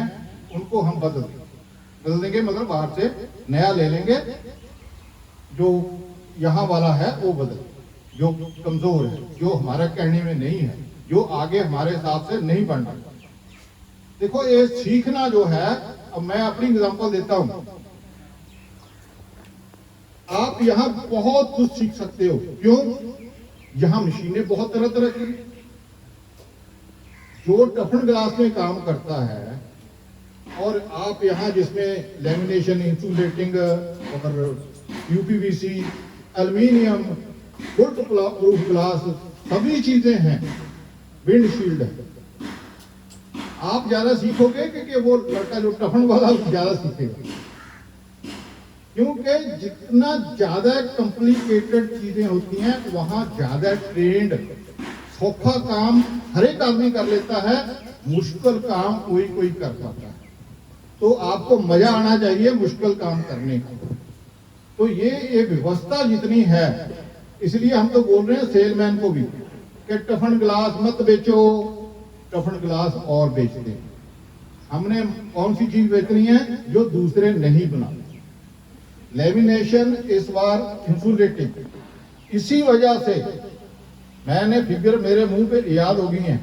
उनको हम बदल देंगे, मतलब बाहर से नया ले लेंगे, जो यहाँ वाला है वो बदल, जो कमजोर है, जो हमारा कहने में नहीं है, जो आगे हमारे हिसाब से नहीं बन रहा। देखो ये सीखना जो है, अब मैं अपनी एग्जांपल देता हूं, आप यहां बहुत कुछ सीख सकते हो। क्यों? यहां मशीनें बहुत तरह तरह की, जो टफन ग्लास में काम करता है, और आप यहां जिसमें लेमिनेशन, इंसुलेटिंग और UPVC, aluminium, bullet proof glass, सभी चीजें हैं, विंडशील्ड है। आप ज्यादा सीखोगे कि वो लड़का जो टफन वाला ज्यादा सीखेगा, क्योंकि जितना ज्यादा कॉम्प्लिकेटेड चीजें होती हैं वहां ज्यादा ट्रेंड। सौखा काम हर एक आदमी कर लेता है, मुश्किल काम कोई कोई कर पाता है। तो आपको मजा आना चाहिए मुश्किल काम करने का। तो ये व्यवस्था जितनी है, इसलिए हम तो बोल रहे हैं सेलमैन को भी कि टफन ग्लास मत बेचो, टफन ग्लास और बेचते। हमने कौन सी चीज बेचनी है जो दूसरे नहीं बनाते। लेमिनेशन इस बार इंसुलेटिंग, इसी वजह से मैंने फिगर मेरे मुंह पे याद हो गई है।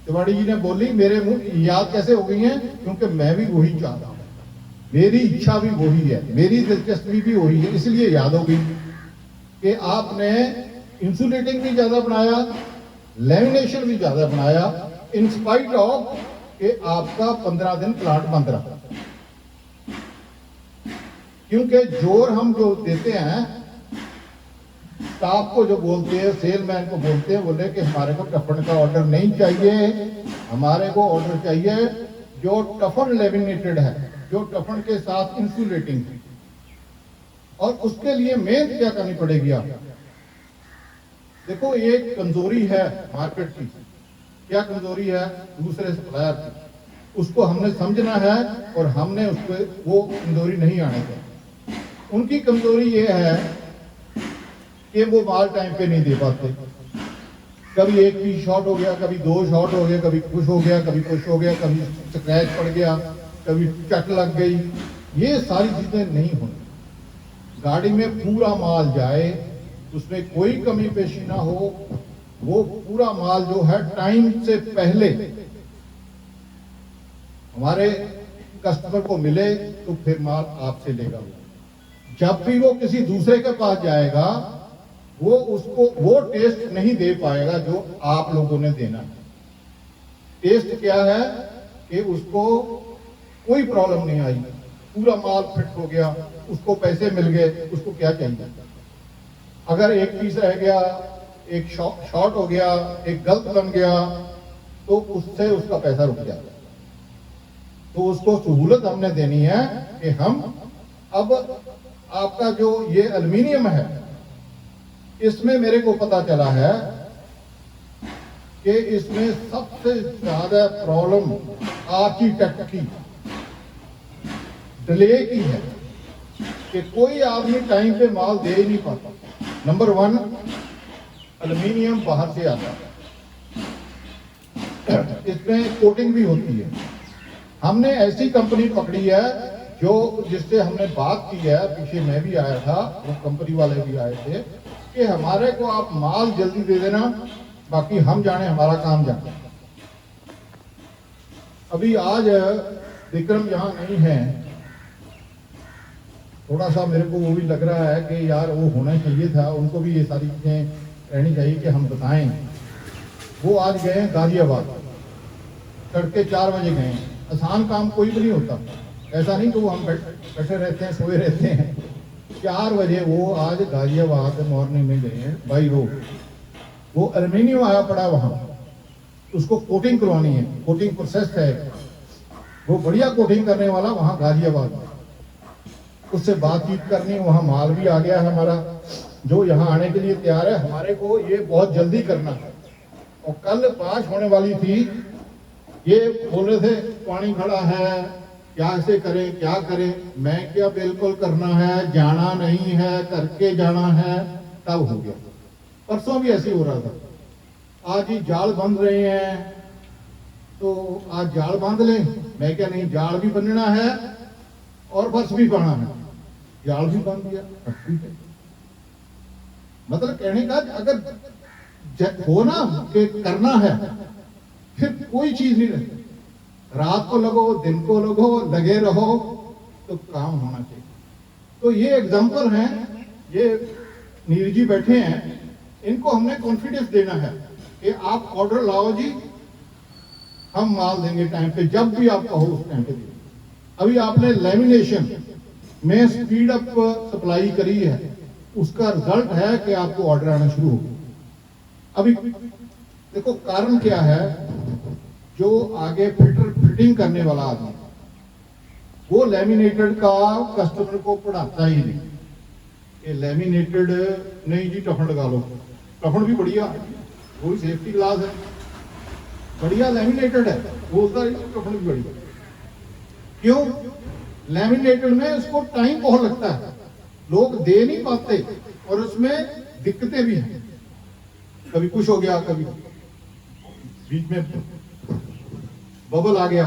तिवाड़ी जी ने बोली मेरे मुंह याद कैसे हो गई है, क्योंकि मैं भी वही चाहता हूं, मेरी इच्छा भी वही है, मेरी दिलचस्पी भी वही है, इसलिए याद हो गई कि आपने इंसुलेटिंग भी ज्यादा बनाया, लेमिनेशन भी ज्यादा बनाया, इन स्पाइट ऑफ कि आपका 15 दिन प्लांट बंद रहा। क्योंकि जोर हम जो देते हैं, स्टाफ को जो बोलते हैं, सेलमैन को बोलते हैं, बोले कि हमारे को टफन का ऑर्डर नहीं चाहिए, हमारे को ऑर्डर चाहिए जो टफन लेमिनेटेड है, जो टफन के साथ इंसुलेटिंग है। और उसके लिए मेहनत क्या करनी पड़ेगी आप? देखो ये कमजोरी है मार्केट की। क्या कमजोरी है? दूसरे सप्लायर की। उसको हमने समझना है और हमने उस पर वो कमजोरी नहीं आने दें। उनकी कमजोरी ये है कि वो माल टाइम पे नहीं दे पाते। कभी एक पीस शॉर्ट हो गया, कभी 2 शॉर्ट हो गया, कभी कुछ हो गया, कभी कुछ हो गया, कभी स्क्रैच पड़ गया, कभी चट लग गई। ये सारी चीजें नहीं होनी। गाड़ी में पूरा माल जाए, उसमें कोई कमी पेशी ना हो, वो पूरा माल जो है टाइम से पहले हमारे कस्टमर को मिले, तो फिर माल आपसे लेगा। जब भी वो किसी दूसरे के पास जाएगा, वो उसको वो टेस्ट नहीं दे पाएगा जो आप लोगों ने देना है। टेस्ट क्या है कि उसको कोई प्रॉब्लम नहीं आई, पूरा माल फिट हो गया, उसको पैसे मिल गए, उसको क्या चाहिए? अगर एक पीस रह गया, एक शॉर्ट हो गया, एक गलत बन गया, तो उससे उसका पैसा रुक जाता है। तो उसको सहूलत हमने देनी है कि हम अब आपका जो ये एल्युमिनियम है, इसमें मेरे को पता चला है कि इसमें सबसे ज्यादा प्रॉब्लम आर्किटेक्ट की, डिले की है कि कोई आदमी टाइम पे माल दे ही नहीं पाता। नंबर 1, एल्युमिनियम बाहर से आता है, इसमें कोटिंग भी होती है। हमने ऐसी कंपनी पकड़ी है जो जिससे हमने बात की है, पीछे मैं भी आया था, वो कंपनी वाले भी आए थे, कि हमारे को आप माल जल्दी दे देना, बाकी हम जाने, हमारा काम जाने। अभी आज विक्रम यहाँ नहीं है, थोड़ा सा मेरे को वो भी लग रहा है कि यार वो होना चाहिए था, उनको भी ये सारी चीजें रहनी चाहिए कि हम बताएं। वो आज गए गाजियाबाद, तड़के 4 बजे गए। आसान काम कोई भी नहीं होता, ऐसा नहीं कि वो हम बैठे रहते हैं, सोए रहते हैं। 4 बजे वो आज गाजियाबाद मॉर्निंग में गए हैं बाई रोड। वो एल्युमिनियम आया पड़ा वहां, उसको कोटिंग करवानी है, कोटिंग प्रोसेस है, वो बढ़िया कोटिंग करने वाला वहां गाजियाबाद में, उससे बातचीत करनी। वहां माल भी आ गया है हमारा, जो यहाँ आने के लिए तैयार है। हमारे को ये बहुत जल्दी करना है, और कल 5 होने वाली थी। ये बोल रहे थे पानी खड़ा है, कैसे करें क्या करें, मैं क्या बिल्कुल करना है, जाना नहीं है, करके जाना है। तब हो गया। परसों भी ऐसे ही हो रहा था, आज ही जाल बंध रहे हैं तो आज जाल बांध लें। मैं क्या नहीं, जाल भी बनना है और बस भी पाना है, जाल भी बांध दिया, ठीक है। मतलब कहने का अगर हो ना कि करना है, फिर कोई चीज नहीं रहती। रात को लगो, दिन को लगो, लगे रहो तो काम होना चाहिए। तो ये एग्जाम्पल हैं, ये नीर जी बैठे हैं, इनको हमने कॉन्फिडेंस देना है कि आप ऑर्डर लाओ जी, हम माल देंगे टाइम पे, जब भी आप कहो उस टाइम पे देंगे। अभी आपने लेमिनेशन में स्पीड अप सप्लाई करी है, उसका रिजल्ट है कि आपको ऑर्डर आना शुरू हो गया। अभी देखो कारण क्या है, जो आगे फिल्टर फिटिंग करने वाला आदमी वो लेमिनेटेड का कस्टमर को पढ़ाता ही नहीं। ये लेमिनेटेड नहीं जी, टफन लगा लो, टफन भी बढ़िया, वो भी सेफ्टी ग्लास है, बढ़िया लेमिनेटेड है, बोलता है टफन भी बढ़िया। क्यों? लेमिनेटेड में उसको टाइम बहुत लगता है, लोग दे नहीं पाते और उसमें दिक्कतें भी हैं। कभी कुछ हो गया, कभी बीच में बबल आ गया।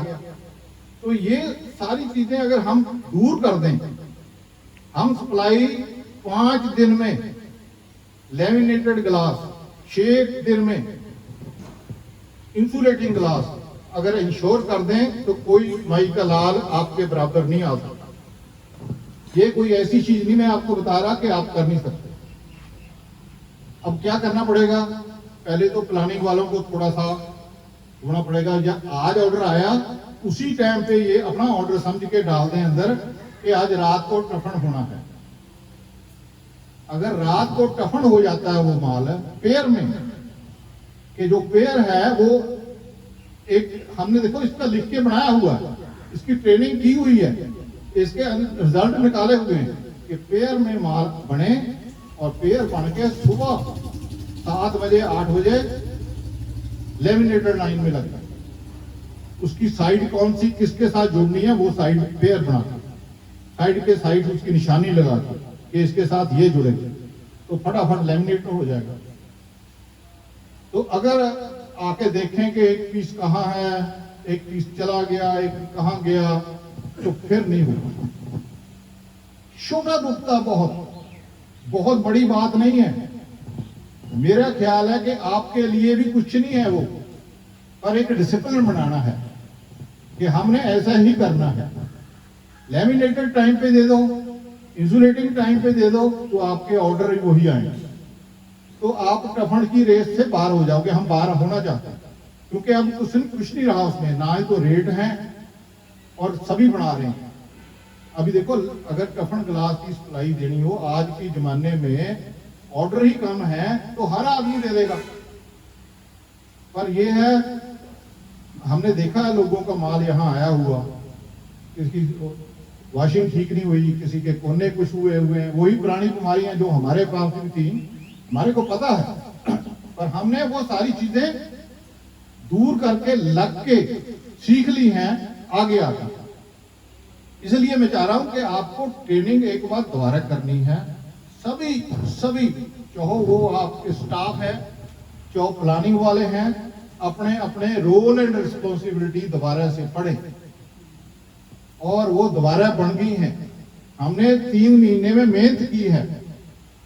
तो ये सारी चीजें अगर हम दूर कर दें, हम सप्लाई 5 दिन में लेमिनेटेड ग्लास, 6 दिन में इंसुलेटिंग ग्लास अगर इंश्योर कर दें तो कोई माई का लाल आपके बराबर नहीं आ सकता। ये कोई ऐसी चीज नहीं मैं आपको बता रहा कि आप कर नहीं सकते। अब क्या करना पड़ेगा, पहले तो प्लानिंग वालों को थोड़ा सा होना पड़ेगा, या आज ऑर्डर आया उसी टाइम पे ये अपना ऑर्डर समझ के डाल दें अंदर कि आज रात को टफन होना है। अगर रात को टफन हो जाता है वो माल पेयर में, कि जो पेयर है वो एक हमने देखो इसका लिख के बनाया हुआ है, इसकी ट्रेनिंग की हुई है, इसके रिजल्ट निकाले हुए हैं कि पेयर में माल बने और पेयर बन के सुबह 7 बजे 8 बजे लेमिनेटेड लाइन में लगता है। उसकी साइड कौन सी किसके साथ जोड़नी है वो साइड पेयर बना के, साइड के साइड उसकी निशानी लगा के कि इसके साथ ये जुड़ेंगे तो फटाफट लेमिनेट हो जाएगा। तो अगर आके देखें कि एक पीस कहाँ है, एक पीस चला गया, एक कहाँ गया, तो फिर नहीं होगा। छोटा दुखता बहुत बड़ी बात नहीं है। मेरा ख्याल है कि आपके लिए भी कुछ नहीं है वो, पर एक डिसिप्लिन बनाना है कि हमने ऐसा ही करना है। लेमिनेटेड टाइम पे दे दो, इंसुलेटिंग टाइम पे दे दो, तो आपके ऑर्डर ही वही आएंगे। तो आप टफन की रेस से बाहर हो जाओगे। हम बाहर होना चाहते हैं क्योंकि अब कुछ नहीं रहा उसमें, ना ही तो रेट है और सभी बना रहे हैं। अभी देखो अगर टफन ग्लास की सप्लाई देनी हो आज के जमाने में, ऑर्डर ही कम है तो हर आदमी दे देगा। पर ये है, हमने देखा है लोगों का माल यहाँ आया हुआ, किसी वॉशिंग ठीक नहीं हुई, किसी के कोने कुछ हुए हैं, वही पुरानी बीमारियां जो हमारे पास भी थी, हमारे को पता है, पर हमने वो सारी चीजें दूर करके लग के सीख ली हैं आगे आकर। इसलिए मैं चाह रहा हूं कि आपको ट्रेनिंग एक बार दोबारा करनी है। सभी चाहे वो आपके स्टाफ है, चाहे प्लानिंग वाले हैं, अपने अपने रोल एंड रिस्पॉन्सिबिलिटी दोबारा से पढ़ें और वो दोबारा बन गई हैं। हमने 3 महीने में मेहनत की है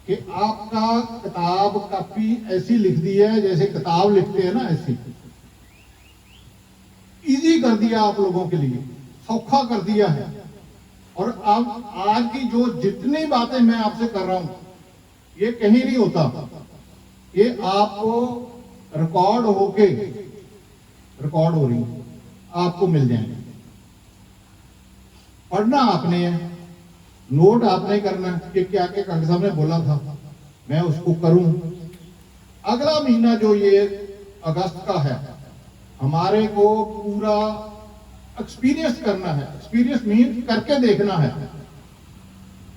कि आपका किताब कॉपी ऐसी लिख दी है जैसे किताब लिखते हैं ना, ऐसी इजी कर दिया आप लोगों के लिए, सौखा कर दिया है। और अब आज की जो जितनी बातें मैं आपसे कर रहा हूं ये कहीं नहीं होता, ये आपको रिकॉर्ड होके रिकॉर्ड हो रही आपको मिल जाएंगे। पढ़ना आपने है, नोट आपने करना कि क्या क्या डॉक्टर साहब ने बोला था मैं उसको करूं। अगला महीना जो ये अगस्त का है, हमारे को पूरा एक्सपीरियंस करना है। एक्सपीरियंस मीन करके देखना है।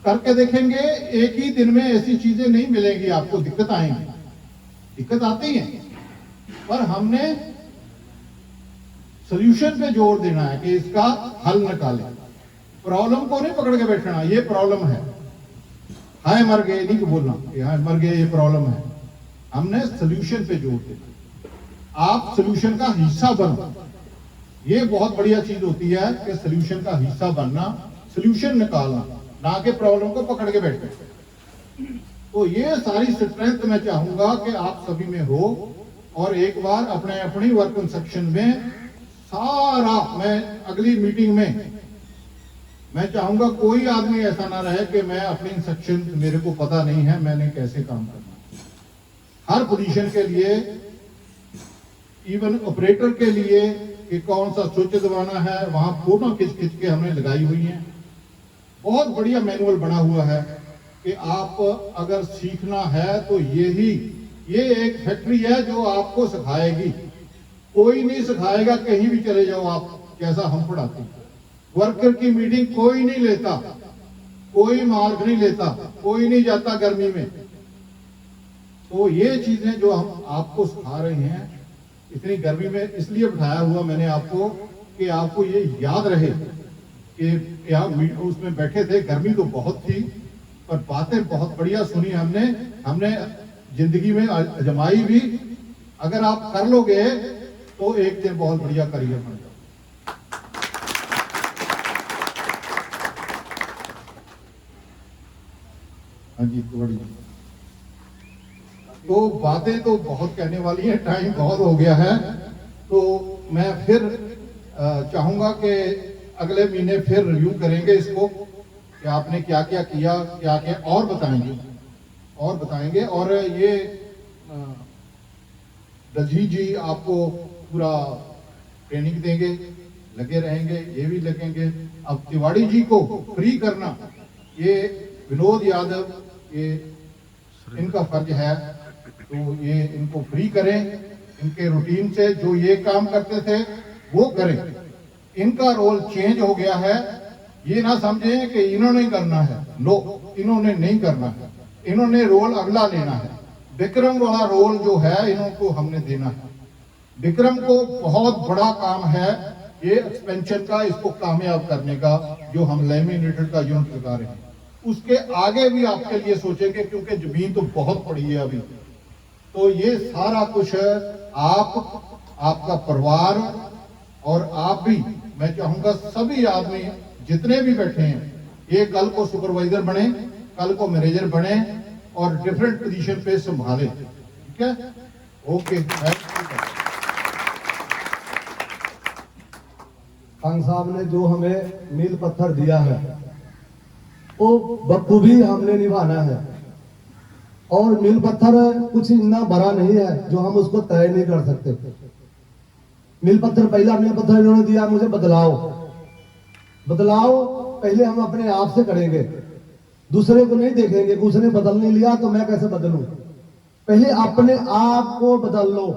करके देखेंगे, एक ही दिन में ऐसी चीजें नहीं मिलेंगी आपको, दिक्कत आएंगी, दिक्कत आती है, पर हमने सोल्यूशन पे जोर देना है कि इसका हल निकालें। प्रॉब्लम को नहीं पकड़ के बैठना, ये प्रॉब्लम है, हाय मर गए नहीं कि बोलना कि हाय मर गए ये प्रॉब्लम है। हमने सोल्यूशन पे जोर देना। आप सोल्यूशन का हिस्सा बनो, ये बहुत बढ़िया चीज होती है कि सोल्यूशन का हिस्सा बनना, सोल्यूशन निकालना, ना कि प्रॉब्लम को पकड़ के बैठना। तो ये सारी स्ट्रेंथ मैं चाहूंगा कि आप सभी में हो। और एक बार अपने अपनी वर्क इंस्ट्रक्शन में सारा, मैं अगली मीटिंग में मैं चाहूंगा कोई आदमी ऐसा ना रहे कि मैं अपनी इंस्ट्रक्शन मेरे को पता नहीं है मैंने कैसे काम करना। हर पोजीशन के लिए, इवन ऑपरेटर के लिए कि कौन सा स्विच दबाना है, वहां फोटो खिंच खिंच के हमने लगाई हुई है। बहुत बढ़िया मैनुअल बना हुआ है कि आप अगर सीखना है तो ये एक फैक्ट्री है जो आपको सिखाएगी। कोई नहीं सिखाएगा, कहीं भी चले जाओ आप, जैसा हम पढ़ाते हैं। वर्कर की मीटिंग कोई नहीं लेता, कोई मार्क नहीं लेता, कोई नहीं जाता गर्मी में। तो ये चीजें जो हम आपको सिखा रहे हैं इतनी गर्मी में, इसलिए बिठाया हुआ मैंने आपको कि आपको ये याद रहे कि यहाँ उसमें बैठे थे, गर्मी तो बहुत थी पर बातें बहुत बढ़िया सुनी हमने जिंदगी में आजमाई भी। अगर आप कर लोगे तो एक दिन बहुत बढ़िया करियर बन जाओ। हाँ जी, बड़ी तो बातें तो बहुत कहने वाली है, टाइम बहुत हो गया है। तो मैं फिर चाहूंगा कि अगले महीने फिर रिव्यू करेंगे इसको कि आपने क्या क्या किया, क्या क्या और बताएंगे। और ये दधी जी आपको पूरा ट्रेनिंग देंगे, लगे रहेंगे, ये भी लगेंगे। अब तिवाड़ी जी को फ्री करना, ये विनोद यादव, ये इनका फर्ज है, तो ये इनको फ्री करें, इनके रूटीन से जो ये काम करते थे वो करें। इनका रोल चेंज हो गया है, ये ना समझें कि इन्होंने करना है, नो, इन्होंने नहीं करना है, इन्होंने रोल अगला लेना है। विक्रम वाला रोल जो है इनको हमने देना है। विक्रम को बहुत बड़ा काम है ये एक्सपेंशन का, इसको कामयाब करने का, जो हम लैमिनेटेड का यूनिट लगा रहे हैं। उसके आगे भी आपके लिए सोचेंगे क्योंकि जमीन तो बहुत पड़ी है अभी। तो ये सारा कुछ आपका परिवार और आप भी, मैं चाहूंगा सभी आदमी जितने भी बैठे हैं, ये कल को सुपरवाइजर बने, कल को मैनेजर बने और डिफरेंट पोजीशन पे संभाले। ठीक है, ओके। खान साहब ने जो हमें मील पत्थर दिया है वो बखूबी हमने निभाना है। और मील पत्थर कुछ इतना बड़ा नहीं है जो हम उसको तय नहीं कर सकते। मील पत्थर, पहला मील पत्थर इन्होंने दिया मुझे बदलाव पहले हम अपने आप से करेंगे, दूसरे को नहीं देखेंगे। उसने बदल नहीं लिया तो मैं कैसे बदलूं? पहले अपने आप को बदल लो,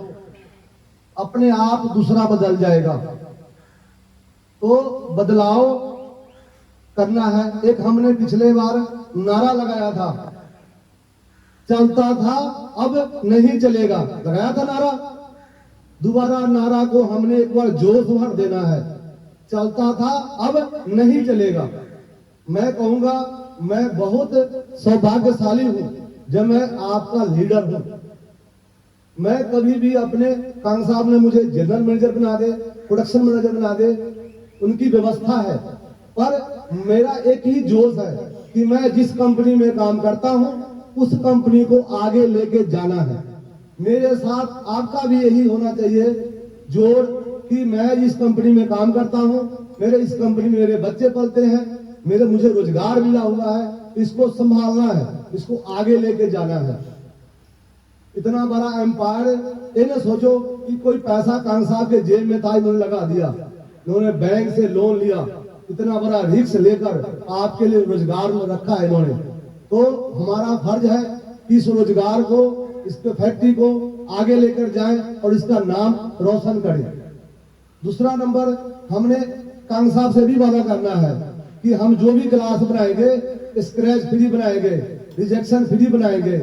अपने आप दूसरा बदल जाएगा। तो बदलाव करना है। एक हमने पिछले बार नारा लगाया था, चलता था अब नहीं चलेगा, लगाया था नारा। दोबारा नारा को हमने एक बार जोश भर देना है, चलता था अब नहीं चलेगा। मैं कहूंगा मैं बहुत सौभाग्यशाली हूं जब मैं आपका लीडर हूं। मैं कभी भी अपने कांग साहब ने मुझे जनरल मैनेजर बना दे, प्रोडक्शन मैनेजर बना दे, उनकी व्यवस्था है, पर मेरा एक ही जोश है कि मैं जिस कंपनी में काम करता हूं उस कंपनी को आगे लेके जाना है। मेरे साथ आपका भी यही होना चाहिए जोर कि मैं इस कंपनी में काम करता हूं, मेरे इस कंपनी में मेरे बच्चे पलते हैं, मुझे रोजगार मिला हुआ है, इसको संभालना है, इसको आगे लेके जाना है। इतना बड़ा एम्पायर, ये न सोचो कि कोई पैसा कांग साहब के जेब में था इन्होंने लगा दिया। इन्होंने बैंक से लोन लिया, इतना बड़ा रिस्क लेकर आपके लिए रोजगार में रखा है इन्होंने। तो हमारा फर्ज है कि इस रोजगार को, इस फैक्ट्री को आगे लेकर जाएं और इसका नाम रोशन करें। दूसरा नंबर, हमने कांग साहब से भी वादा करना है कि हम जो भी क्लास बनाएंगे स्क्रैच फ्री बनाएंगे, रिजेक्शन फ्री बनाएंगे।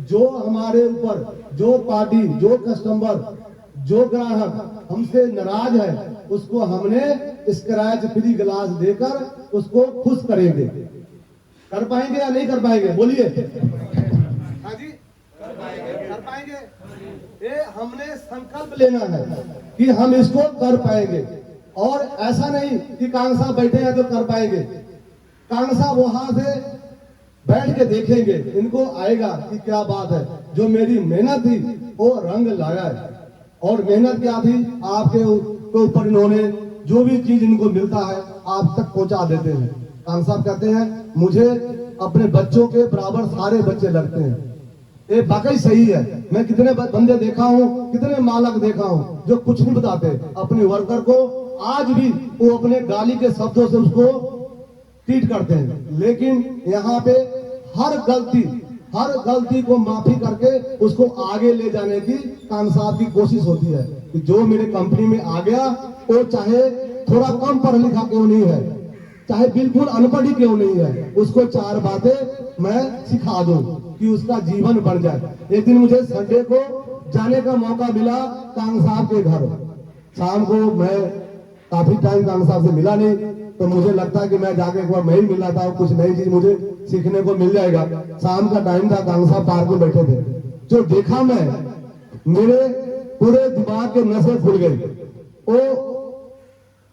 जो हमारे ऊपर, जो पार्टी, जो कस्टमर, जो ग्राहक हमसे नाराज है उसको हमने स्क्रैच फ्री ग्लास देकर उसको खुश करेंगे। कर पाएंगे या नहीं कर पाएंगे? बोलिए। हाँ जी, कर पाएंगे। ये हमने संकल्प लेना है कि हम इसको कर पाएंगे। और ऐसा नहीं कि कांग साहब बैठे हैं तो कर पाएंगे। कांग साहब वहां से बैठ के देखेंगे, इनको आएगा कि क्या बात है, जो मेरी मेहनत थी वो रंग लाया है। और मेहनत क्या थी, आपके ऊपर इन्होंने जो भी चीज इनको मिलता है आप तक पहुंचा देते हैं। कांग साहब कहते हैं मुझे अपने बच्चों के बराबर सारे बच्चे लगते हैं। ये वाकई सही है। मैं कितने बंदे देखा हूँ, कितने मालक देखा हूँ जो कुछ नहीं बताते अपने वर्कर को, आज भी वो अपने गाली के शब्दों से उसको ट्रीट करते हैं। लेकिन यहाँ पे हर गलती को माफी करके उसको आगे ले जाने की कांग साहब की कोशिश होती है कि जो मेरे कंपनी में आ गया वो चाहे थोड़ा कम पढ़ा लिखा क्यों नहीं है, चाहे बिल्कुल अनपढ़ ही क्यों नहीं है, उसको 4 बातें मैं सिखा दूं कि उसका जीवन बन जाए। एक दिन मुझे संडे को जाने का मौका मिला कांग साहब के घर। शाम को मैं काफी टाइम कांग साहब से मिला नहीं, तो मुझे लगता है कि मैं जाके एक बार मैं ही मिला था, कुछ नई चीज मुझे सीखने को मिल जाएगा। शाम का टाइम था, कांग साहब पार्क में बैठे थे। जो देखा मैं, मेरे पूरे दिमाग के नसें खुल गई। वो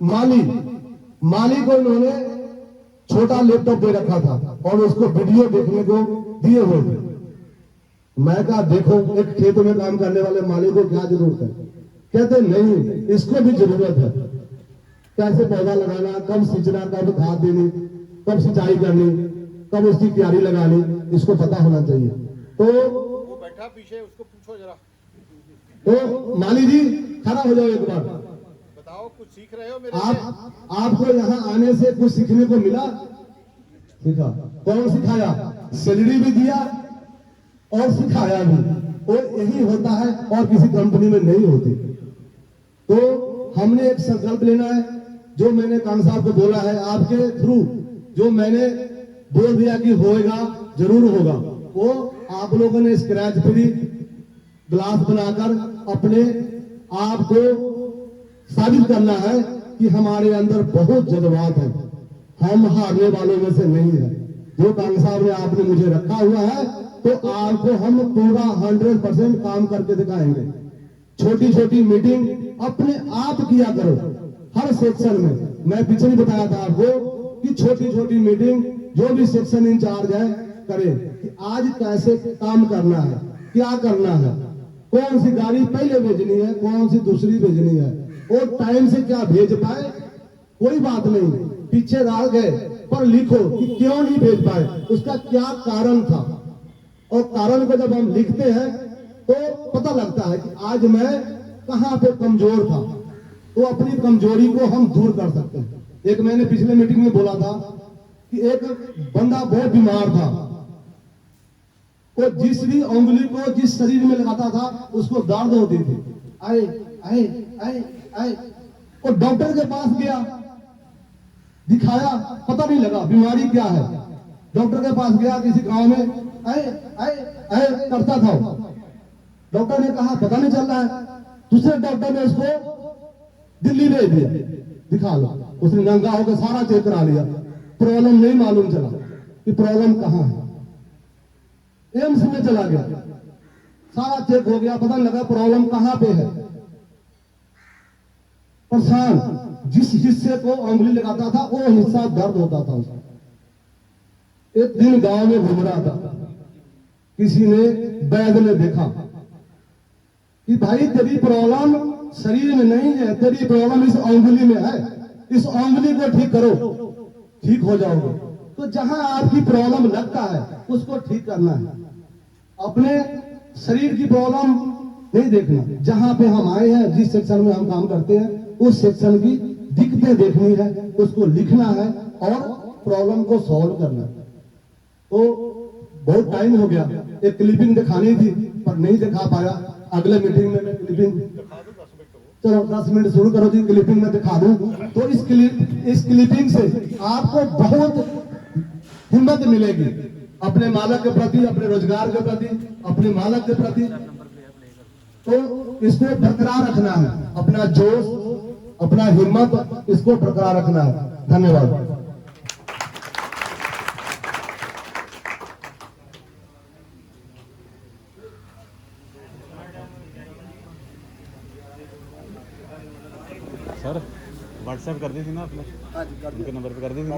माली को इन्होंने छोटा लैपटॉप दे रखा था और उसको वीडियो देखने को दिए हुए थे। मैं कहा देखो, एक खेत में काम करने वाले माली को क्या जरूरत है? कहते नहीं, इसको भी जरूरत है। कैसे पौधा लगाना, कब सींचना, कब खाद देनी, कब सिंचाई करनी, कब उसकी क्यारी लगानी, इसको पता होना चाहिए। तो वो बैठा पीछे, उसको पूछो जरा। तो माली जी खड़ा हो जाओ एक बार, बताओ कुछ सीख रहे हो मेरे से? आपको यहाँ आने से कुछ सीखने को मिला? सीखा। कौन सिखाया? सैलरी भी दिया और सिखाया भी। और यही होता है और किसी कंपनी में नहीं होती। तो हमने एक संकल्प लेना है, जो मैंने कांग साहब को बोला है, आपके थ्रू जो मैंने बोल दिया कि होएगा, जरूर होगा। वो आप लोगों ने स्क्रैच फ्री ग्लास बनाकर अपने आप को साबित करना है कि हमारे अंदर बहुत जज्बात है, हम हारने वालों में से नहीं है। जो कांग साहब ने आपने मुझे रखा हुआ है, तो आपको हम पूरा 100% काम करके दिखाएंगे। छोटी छोटी मीटिंग अपने आप किया करो हर सेक्शन में। मैं पीछे नहीं बताया था आपको कि छोटी छोटी मीटिंग जो भी सेक्शन इंचार्ज है करें कि आज कैसे काम करना है, क्या करना है, कौन सी गाड़ी पहले भेजनी है, कौन सी दूसरी भेजनी है, और टाइम से क्या भेज पाए। कोई बात नहीं, पीछे रह गए, पर लिखो कि क्यों नहीं भेज पाए, उसका क्या कारण था। और कारण को जब हम लिखते हैं तो पता लगता है कि आज मैं कहां पे कमजोर था, तो अपनी कमजोरी को हम दूर कर सकते हैं। एक मैंने पिछले मीटिंग में बोला था कि एक बंदा बहुत बीमार था, वो जिस भी उंगली को जिस शरीर में लगाता था उसको दर्द होती थी। आए आए आए आए, वो डॉक्टर के पास गया, दिखाया, पता नहीं लगा बीमारी क्या है। डॉक्टर के पास गया किसी गांव में, आए आए आए करता था। डॉक्टर ने कहा पता नहीं चल रहा है। दूसरे डॉक्टर ने उसको दिल्ली भेज दिया, दिखा लो। उसने नंगा होकर सारा चेक करा लिया, प्रॉब्लम नहीं मालूम चला कि प्रॉब्लम कहां है। एम्स में चला गया, सारा चेक हो गया, पता नहीं लगा प्रॉब्लम कहां पे है। परेशान, जिस हिस्से को उंगली लगाता था वो हिस्सा दर्द होता था उसका। एक दिन गांव में घूम रहा था, किसी ने वैद्य ने देखा कि भाई तेरी प्रॉब्लम शरीर में नहीं है, तेरी प्रॉब्लम इस उंगली में है, इस उंगली को ठीक करो, ठीक हो जाओगे। तो जहां आपकी प्रॉब्लम लगता है उसको ठीक करना है। अपने शरीर की प्रॉब्लम नहीं देखना। जहां पे हम आए हैं, जिस सेक्शन में हम काम करते हैं, उस सेक्शन की दिक्कतें देखनी है, उसको लिखना है और प्रॉब्लम को सॉल्व करना है। तो बहुत टाइम हो गया, एक क्लिपिंग दिखानी थी पर नहीं दिखा पाया। अगले मीटिंग में मैं क्लिपिंग, चलो 10 मिनट शुरू करो जी, क्लिपिंग में दिखा दूं। तो इस क्लिपिंग से आपको बहुत हिम्मत मिलेगी अपने मालक के प्रति, अपने रोजगार के प्रति, अपने मालक के प्रति। तो इसको बरकरार रखना है, अपना जोश, अपना हिम्मत, इसको बरकरार रखना है। धन्यवाद। सर व्हाट्सएप कर दी थी ना आपने? हाँ जी, उनके नंबर पे कर दी थी।